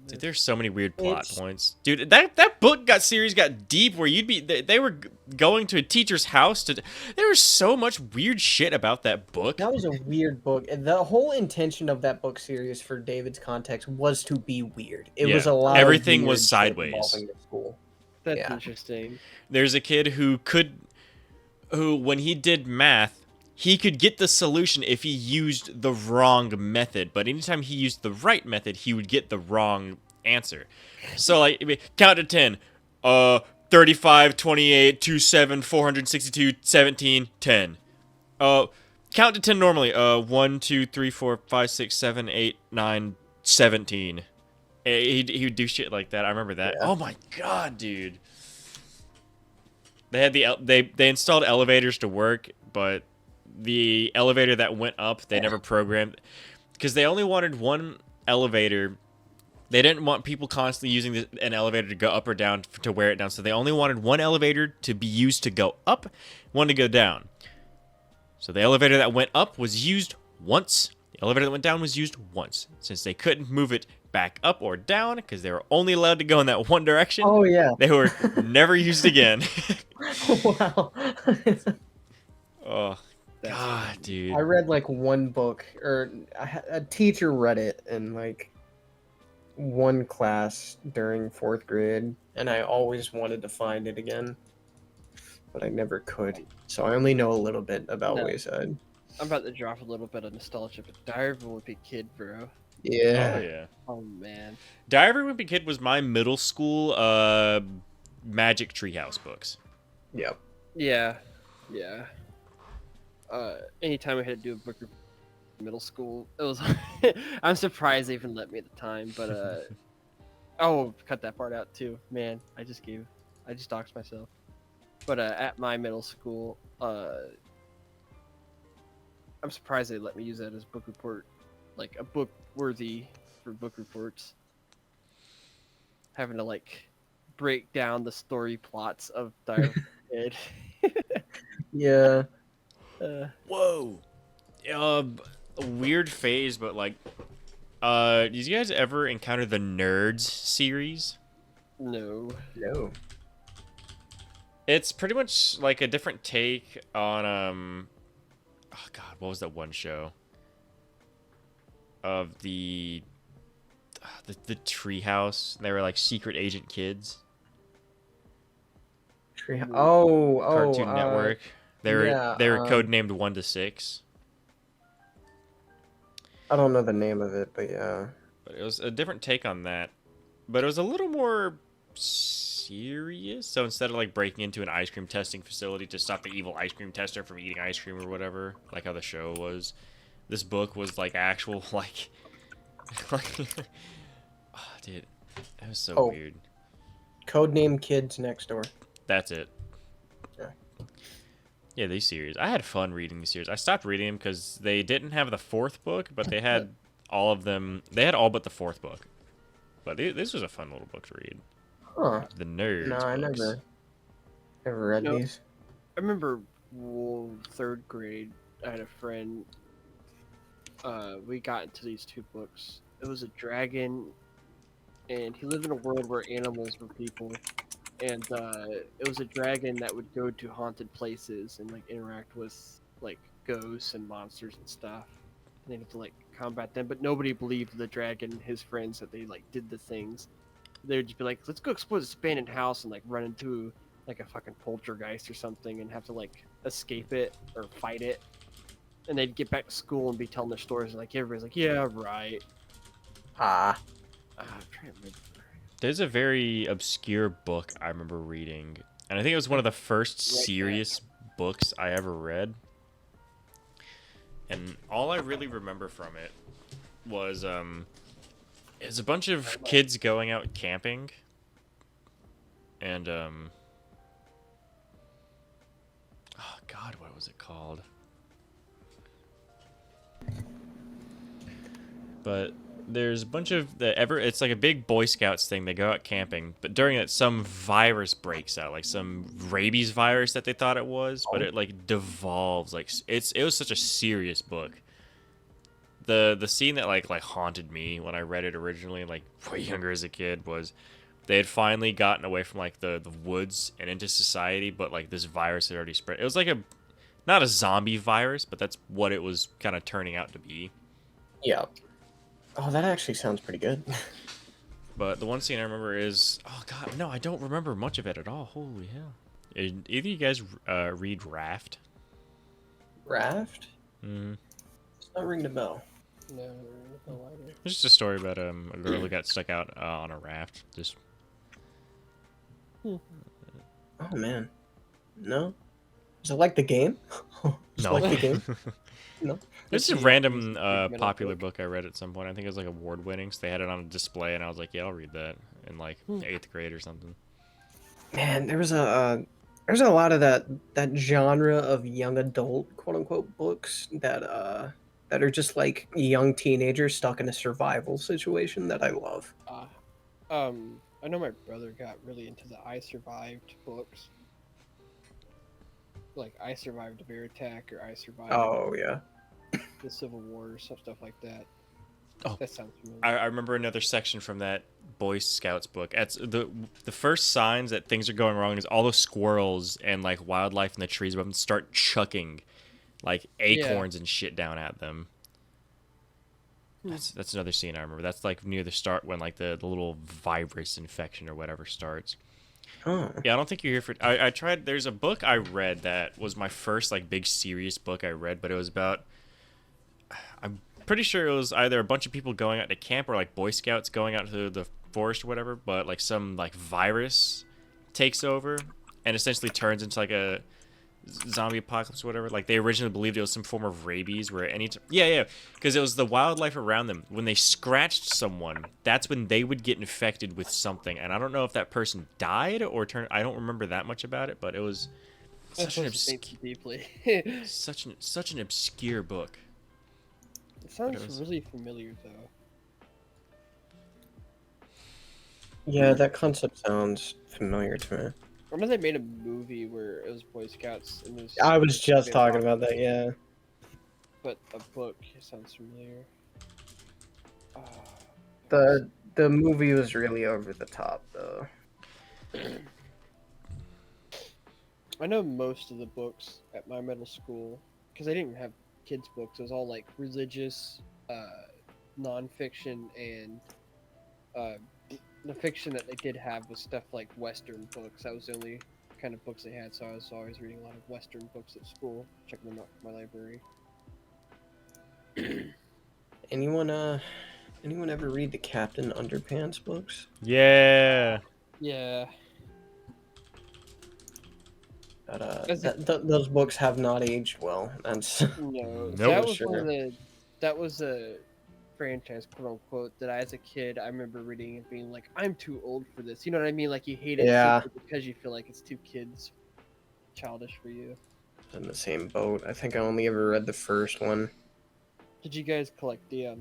Dude, there's so many weird plot It's- points. Dude, that book series got deep where they were going to a teacher's house to. There was so much weird shit about that book. That was a weird book. The whole intention of that book series, for David's context, was to be weird. It was a lot. Everything of was weird shit sideways. involving the school. That's Yeah. interesting. There's a kid who when he did math, he could get the solution if he used the wrong method. But anytime he used the right method, he would get the wrong answer. So, like, count to 10. 35, 28, 27, 462, 17, 10. Count to 10 normally. 1, 2, 3, 4, 5, 6, 7, 8, 9, 17. He would do shit like that. I remember that. Yeah. Oh my god, dude. They had they installed elevators to work, but the elevator that went up, they never programmed, because they only wanted one elevator. They didn't want people constantly using an elevator to go up or down to wear it down, so they only wanted one elevator to be used to go up, one to go down. So the elevator that went up was used once. The elevator that went down was used once. Since they couldn't move it back up or down, because they were only allowed to go in that one direction, Oh yeah. they were never used again. Wow. Oh, God, dude. I read like one book, or a teacher read it in like one class during 4th grade, and I always wanted to find it again, but I never could. So I only know a little bit about No. Wayside. I'm about to drop a little bit of nostalgia, but Diary of a Wimpy Kid, bro. Yeah. Oh, yeah. Oh man. Diary of a Wimpy Kid was my middle school Magic Treehouse books. Yep. Yeah. Yeah. Anytime I had to do a book in middle school, it was. I'm surprised they even let me at the time, but oh, cut that part out too. Man, I just doxed myself. But at my middle school, I'm surprised they let me use that as book report, like a book worthy for book reports. Having to like break down the story plots of Diary of a Kid. Yeah. Whoa. Weird phase, but like, did you guys ever encounter the Nerds series? No. No. It's pretty much like a different take on oh god, what was that one show? Of the treehouse. They were like secret agent kids. Cartoon Network. They were yeah, codenamed 1 to 6. I don't know the name of it, but yeah. But it was a different take on that. But it was a little more serious. So instead of like breaking into an ice cream testing facility to stop the evil ice cream tester from eating ice cream or whatever, like how the show was, this book was like actual like oh, dude, that was so weird. Codename Kids Next Door. That's it. Yeah. Yeah, these series. I had fun reading these series. I stopped reading them because they didn't have the 4th book, but they had all of them. They had all but the 4th book. But this was a fun little book to read. Huh. The Nerds. No, I books. never read No. these. I remember 3rd grade, I had a friend, we got into these 2 books. It was a dragon, and he lived in a world where animals were people, and it was a dragon that would go to haunted places and like interact with like ghosts and monsters and stuff. And they'd have to like combat them, but nobody believed the dragon and his friends that they like did the things. They would just be like, let's go explore this abandoned house and like run into like a fucking poltergeist or something and have to like escape it or fight it. And they'd get back to school and be telling their stories and like everybody's like, yeah, right. Ah. I'm trying to remember. There's a very obscure book I remember reading, and I think it was one of the first Right serious books I ever read. And all I really remember from it was it's a bunch of kids going out camping, and oh god, what was it called? But there's a bunch of it's like a big Boy Scouts thing. They go out camping, but during it, some virus breaks out, like some rabies virus that they thought it was, but it like devolves. Like it was such a serious book the scene that like haunted me when I read it originally, like way younger as a kid, was they had finally gotten away from like the woods and into society, but like this virus had already spread. It was like a not a zombie virus, but that's what it was kind of turning out to be. Yeah. Oh, that actually sounds pretty good. But the one scene I remember is, oh god, no, I don't remember much of it at all. Holy hell! Either of you guys read Raft? Raft? Mm-hmm. It's not ringing a bell. No, no idea. It's just a story about a girl who got stuck out on a raft. Just Oh man, no. Is it like the game? Is it no. like the game? No. It's a It's a random metal popular book. book I read at some point. I think it was like award winning. So they had it on a display, and I was like, yeah, I'll read that in like 8th grade or something. Man, there's a lot of that genre of young adult quote unquote books that are just like young teenagers stuck in a survival situation that I love. I know my brother got really into the I Survived books. Like I Survived a Bear Attack or I Survived Oh yeah. the Civil War or stuff like that. Oh, That sounds familiar. I remember another section from that Boy Scouts book. That's the first signs that things are going wrong is all the squirrels and like wildlife in the trees above them start chucking like acorns and shit down at them. That's another scene I remember. That's like near the start when like the little virus infection or whatever starts. Oh. Yeah, I don't think you're here for. I tried. There's a book I read that was my first like big serious book I read, but it was about. I'm pretty sure it was either a bunch of people going out to camp or like Boy Scouts going out to the forest or whatever, but like some like virus takes over and essentially turns into like a zombie apocalypse or whatever. Like they originally believed it was some form of rabies where yeah, because it was the wildlife around them. When they scratched someone, that's when they would get infected with something, and I don't know if that person died or turned. I don't remember that much about it, but it was such an deeply. such an obscure book. It sounds was- really familiar though. Yeah, that concept sounds familiar to me. I remember they made a movie where it was Boy Scouts and there's I was just talking about that, yeah. but a book sounds familiar. Oh, The movie was really over the top though. I know most of the books at my middle school because I didn't have kids books. It was all like religious, nonfiction, and the fiction that they did have was stuff like Western books. That was the only kind of books they had, so I was always reading a lot of Western books at school, checking them out from my library. Anyone ever read the Captain Underpants books? Yeah. Yeah. Those books have not aged well. That's No, Nope. that was Sure. one of the. That was a franchise, quote unquote, that I, as a kid, I remember reading and being like, "I'm too old for this." You know what I mean? Like you hate it Yeah. simply because you feel like it's too kids, childish for you. in the same boat. I think I only ever read the first one. Did you guys collect the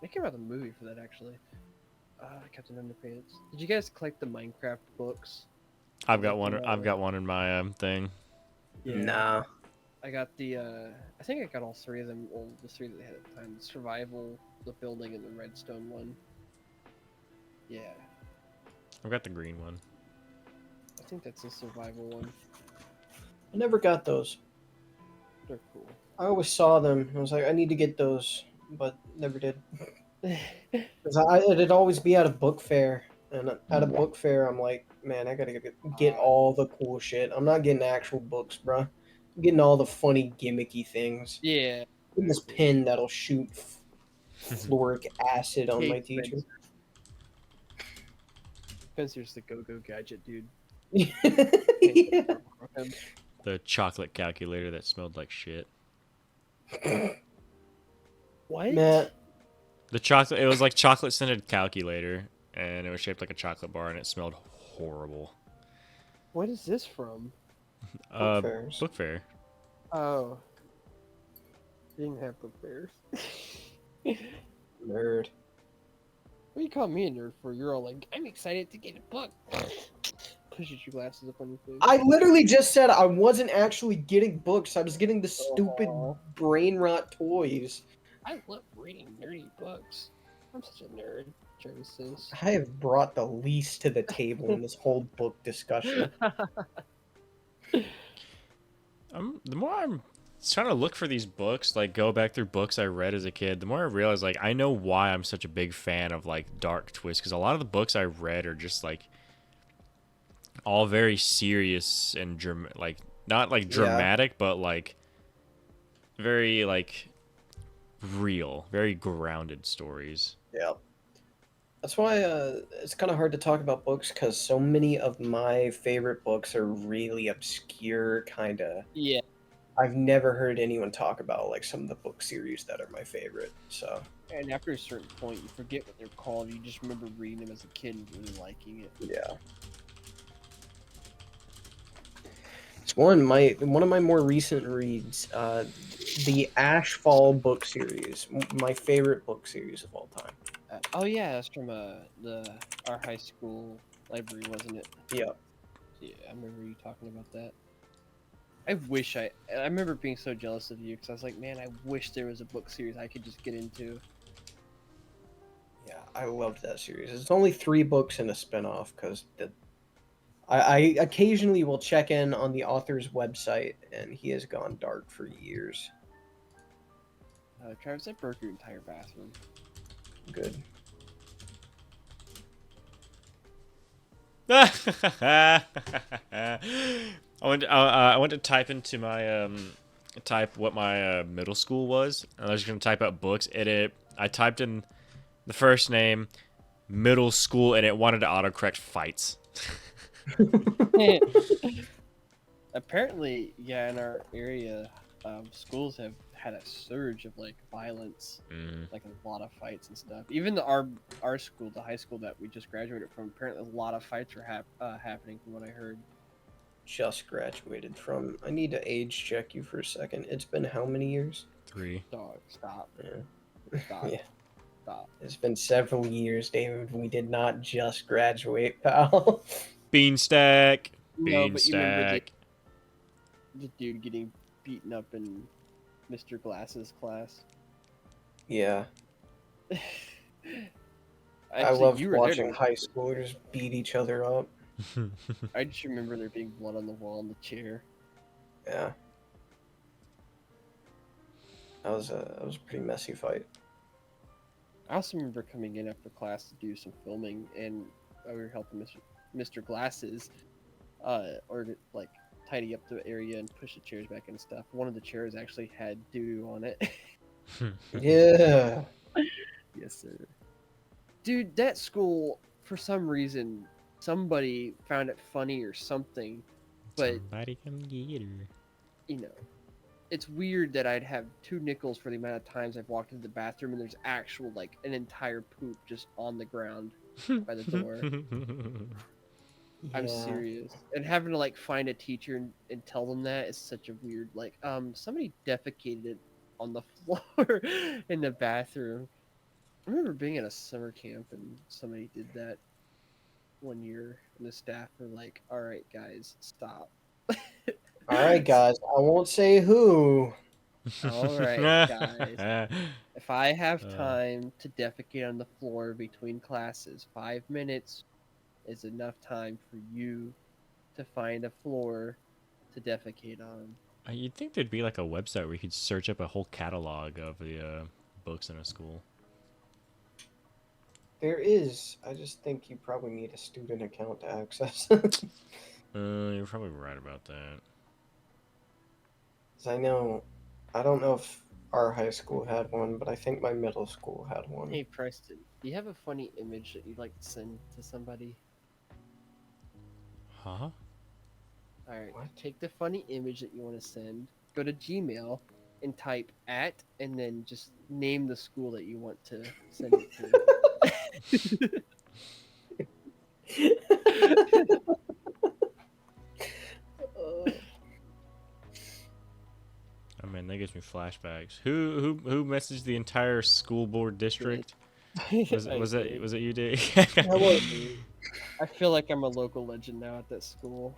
They came out the movie for that actually. Captain Underpants. Did you guys collect the Minecraft books? I've got one. I've got one in my thing. Nah. I got the I think I got all three of them, well the three that they had at the time. The survival, the building, and the redstone one. Yeah. I've got the green one. I think that's the survival one. I never got those. They're cool. I always saw them. I was like, I need to get those, but never did. Because it'd always be at a book fair, and at a book fair, I'm like, man, I gotta get all the cool shit. I'm not getting actual books, bro. I'm getting all the funny, gimmicky things. Yeah. Getting this pen that'll shoot fluoric acid on Hey, my teacher. Spencer's the go-go gadget dude. Yeah. The chocolate calculator that smelled like shit. What? Matt, The chocolate. It was like chocolate scented calculator, and it was shaped like a chocolate bar, and it smelled horrible. What is this from? Book fairs. Book fair. Oh. Didn't have book fairs. Nerd. What do you call me a nerd for? You're all like, I'm excited to get a book. pushes your glasses up on your face. I literally just said I wasn't actually getting books. I was getting the stupid Aw. brain rot toys. I love reading nerdy books. I'm such a nerd, Jerry says. I have brought the least to the table in this whole book discussion. The more I'm trying to look for these books, like go back through books I read as a kid, the more I realize like I know why I'm such a big fan of like dark twists, because a lot of the books I read are just like all very serious and like not like dramatic, but like very like real, very grounded stories. Yeah. That's why it's kind of hard to talk about books because so many of my favorite books are really obscure, kind of. Yeah. I've never heard anyone talk about like some of the book series that are my favorite. So. And after a certain point, you forget what they're called. You just remember reading them as a kid and really liking it. Yeah. It's one of my more recent reads, the Ashfall book series, my favorite book series of all time. Oh yeah, that's from our high school library, wasn't it? Yeah. Yeah, I remember you talking about that. I remember being so jealous of you because I was like, man, I wish there was a book series I could just get into. Yeah, I loved that series. It's only 3 books and a spinoff because I occasionally will check in on the author's website, and he has gone dark for years. Travis, I broke your entire bathroom. Good. I went to type into my type what my middle school was. And I was gonna type out books. I typed in the first name, middle school, and it wanted to autocorrect fights. Apparently, yeah, in our area, schools have had a surge of like violence, like a lot of fights and stuff. Even our school, the high school that we just graduated from, apparently a lot of fights were happening from what I heard. Just graduated from. I need to age check you for a second. It's been how many years? 3. Dog, stop. Yeah. Stop. Yeah. Stop. It's been several years, David. We did not just graduate, pal. Beanstack. No, but you remember Beanstack. the dude getting beaten up in Mr. Glass's class? Yeah. I Actually, love you were there watching to- high schoolers beat each other up. I just remember there being blood on the wall in the chair. Yeah. That was a pretty messy fight. I also remember coming in after class to do some filming, and we were helping Mr. Glasses, or to, like tidy up the area and push the chairs back and stuff. One of the chairs actually had doo on it. Yeah. Yes, sir. Dude, that school, for some reason, somebody found it funny or something, but Somebody come get her. you know, it's weird that I'd have 2 nickels for the amount of times I've walked into the bathroom and there's actual like an entire poop just on the ground by the door. I'm Yeah. serious. And having to like find a teacher and tell them that is such a weird like somebody defecated on the floor in the bathroom. I remember being at a summer camp and somebody did that one year and the staff were like, "All right, guys, stop." All right, guys. I won't say who. All right, guys. If I have time to defecate on the floor between classes, 5 minutes is enough time for you to find a floor to defecate on. You'd think there'd be like a website where you could search up a whole catalog of the books in a school. There is. I just think you probably need a student account to access. You're probably right about that. 'Cause I don't know if our high school had one, but I think my middle school had one. Hey, Preston, do you have a funny image that you'd like to send to somebody? Huh? Alright, What? take the funny image that you want to send, go to Gmail, and type @ and then just name the school that you want to send it to. Oh man, that gives me flashbacks. Who messaged the entire school board district? Was it you, Dave? That was me. I feel like I'm a local legend now at that school.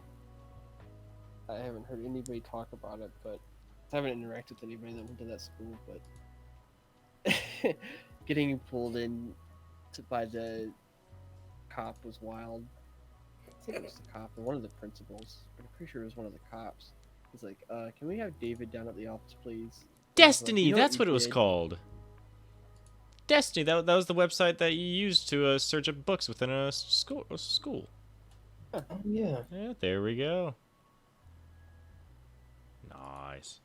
I haven't heard anybody talk about it, but I haven't interacted with anybody that went to that school. But getting pulled in by the cop was wild. I think it was the cop or one of the principals, but I'm pretty sure it was one of the cops. He's like, "Can we have David down at the office, please?" Destiny, You know that's what what it was did? called. Destiny, that was the website that you used to search up books within a school. Oh, yeah. Yeah, there we go. Nice.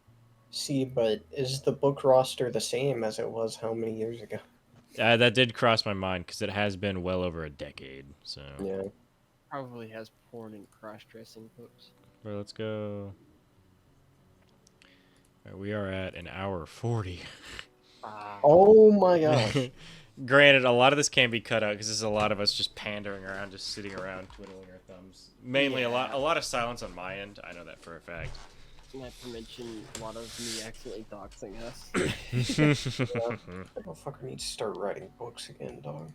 See, but is the book roster the same as it was how many years ago? That did cross my mind because it has been well over a decade. So, Yeah. Probably has porn and cross-dressing books. well, let's go. All right, we are at an hour 40. Oh my gosh. Granted, a lot of this can be cut out because there's a lot of us just pandering around, just sitting around twiddling our thumbs. Mainly a lot of silence on my end. I know that for a fact. Not to mention a lot of me accidentally doxing us. That motherfucker needs to start writing books again, dog.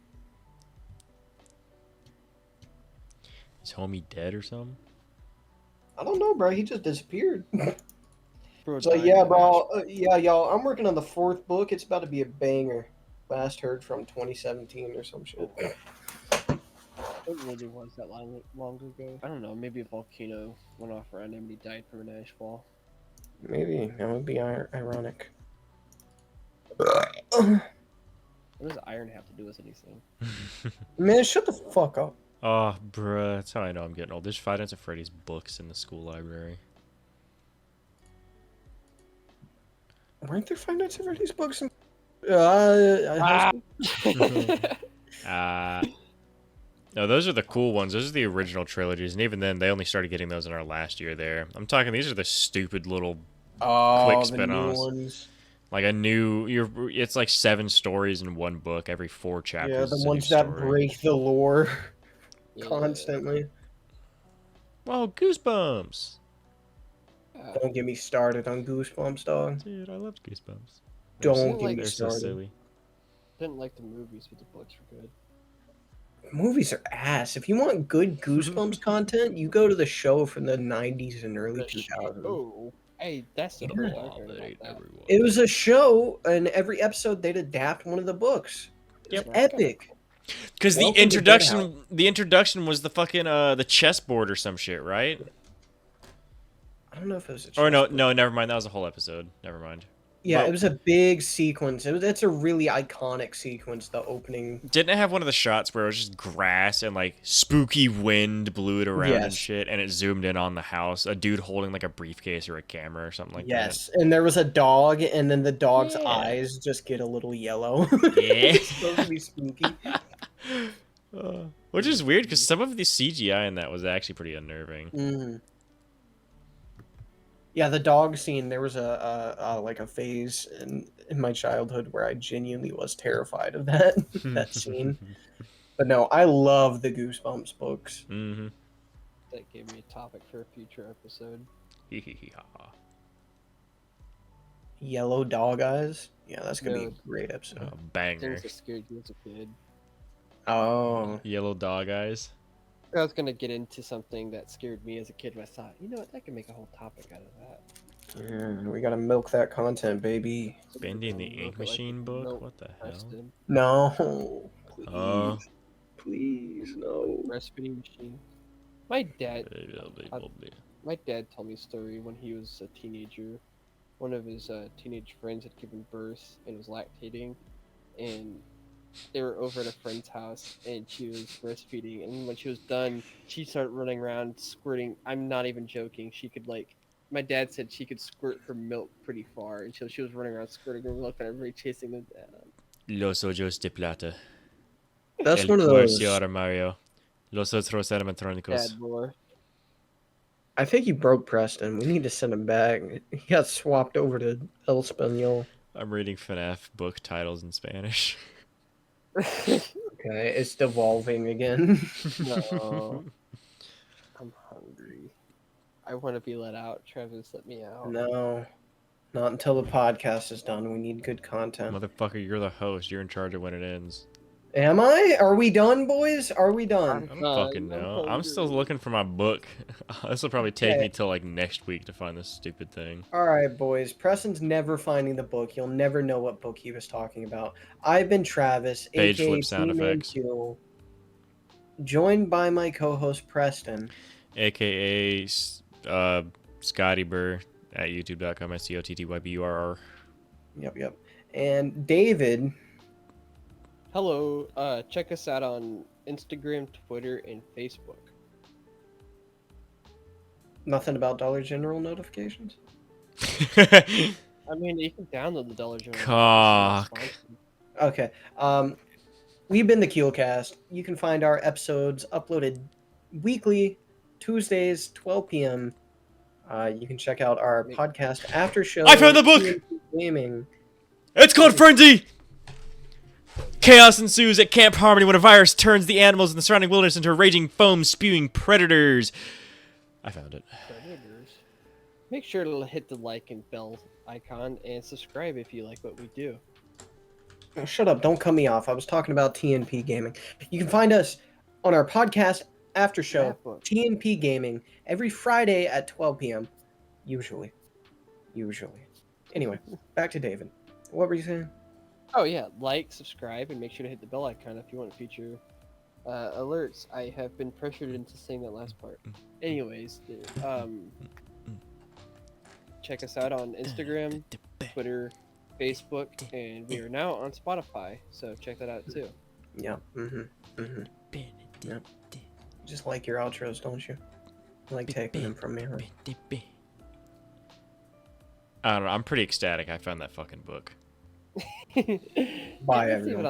Is homie dead or something? I don't know, bro. He just disappeared. Bro, So died yeah, in bro. Yeah, y'all. I'm working on the 4th book. It's about to be a banger. Last heard from 2017 or some shit. It really was that long ago. I don't know. Maybe a volcano went off around him and he died from an ash fall. Maybe that would be ironic. What does iron have to do with anything? Man, shut the fuck up. Oh, bruh, that's how I know I'm getting old. There's Five Nights at Freddy's books in the school library. Weren't there Five Nights at Freddy's books in high school? No, those are the cool ones. Those are the original trilogies, and even then, they only started getting those in our last year there. I'm talking, these are the stupid little quick The new spin-offs. ones. Like it's like 7 stories in one book. Every 4 chapters. Yeah, is the a new ones that story. break the lore Yeah. constantly. Whoa, Goosebumps! Don't get me started on Goosebumps, dog. Dude, I loved Goosebumps. Don't get like- me They're so started. silly. Didn't like the movies, but the books were good. Movies are ass. If you want good Goosebumps content, you go to the show from the 90s and early 2000s. Oh, hey, that's the Yeah. first Oh, I heard that about ain't that. everyone. It was a show, and every episode they'd adapt one of the books. It was Yep. epic. Because the Welcome to introduction was the fucking the chessboard or some shit, right? I don't know if it was a Or no, chessboard. never mind. That was a whole episode. Never mind. Yeah, But- it was a big sequence. It's a really iconic sequence, the opening. Didn't it have one of the shots where it was just grass and like spooky wind blew it around and Yes. shit, and it zoomed in on the house? A dude holding like a briefcase or a camera or something like Yes, and there was a dog, and then the dog's Yeah. eyes just get a little yellow. Yeah. It's supposed to be spooky. that. Which is weird because some of the CGI in that was actually pretty unnerving. Mm. Yeah, the dog scene. There was a phase in my childhood where I genuinely was terrified of that that scene. But no, I love the Goosebumps books. Mm-hmm. That gave me a topic for a future episode. Yellow dog eyes. Yeah, that's gonna be No. a great episode. Banger. Things that scared you as a kid. Oh, Yellow dog eyes. I was gonna get into something that scared me as a kid, but I thought, you know what, I can make a whole topic out of that. yeah, we gotta milk that content, baby. Bendy and the Milk Ink it like Machine the book? milk What the hell? Preston. No, please, Oh. please, no. Breastfeeding machine. My dad told me a story when he was a teenager. One of his teenage friends had given birth and was lactating, and they were over at a friend's house, and she was breastfeeding. And when she was done, she started running around squirting. I'm not even joking. She could my dad said she could squirt her milk pretty far, and she was running around squirting her milk, and everybody chasing them down. Los ojos de plata. That's El one of those. Coercio Mario. Los otros animatronicos. Dad more. I think he broke Preston. We need to send him back. He got swapped over to El Español. I'm reading FNAF book titles in Spanish. Okay, it's devolving again. No. I'm hungry. I want to be let out. Travis, let me out. No, not until the podcast is done. We need good content. Motherfucker, you're the host. You're in charge of when it ends. Am I? Are we done, boys? Are we done? I don't fucking know. I'm still looking for my book. This will probably take me till like next week to find this stupid thing. All right, boys. Preston's never finding the book. You'll never know what book he was talking about. I've been Travis, Page aka flip sound effects. Q, joined by my co-host Preston, AKA Scotty Burr at youtube.com SCOTTYBURR. Yep. And David. Hello. Check us out on Instagram, Twitter, and Facebook. Nothing about Dollar General notifications? I mean, you can download the Dollar General. Cock. Okay. We've been the Kewlcast. You can find our episodes uploaded weekly, Tuesdays, 12 p.m. You can check out our podcast after show. I found the book! Gaming. It's called Frenzy! Chaos ensues at Camp Harmony when a virus turns the animals in the surrounding wilderness into raging foam-spewing predators. I found it. Predators. Make sure to hit the like and bell icon and subscribe if you like what we do. Oh, shut up. Don't cut me off. I was talking about TNP Gaming. You can find us on our podcast after show, TNP Gaming, every Friday at 12 p.m. Usually. Anyway, back to David. What were you saying? Oh yeah, like, subscribe, and make sure to hit the bell icon if you want future alerts. I have been pressured into saying that last part. Anyways, check us out on Instagram, Twitter, Facebook, and we are now on Spotify, so check that out too. Yeah. Yep. Just like your outros, don't you? I like taking them from me. Huh? I don't know. I'm pretty ecstatic I found that fucking book. Bye, everyone.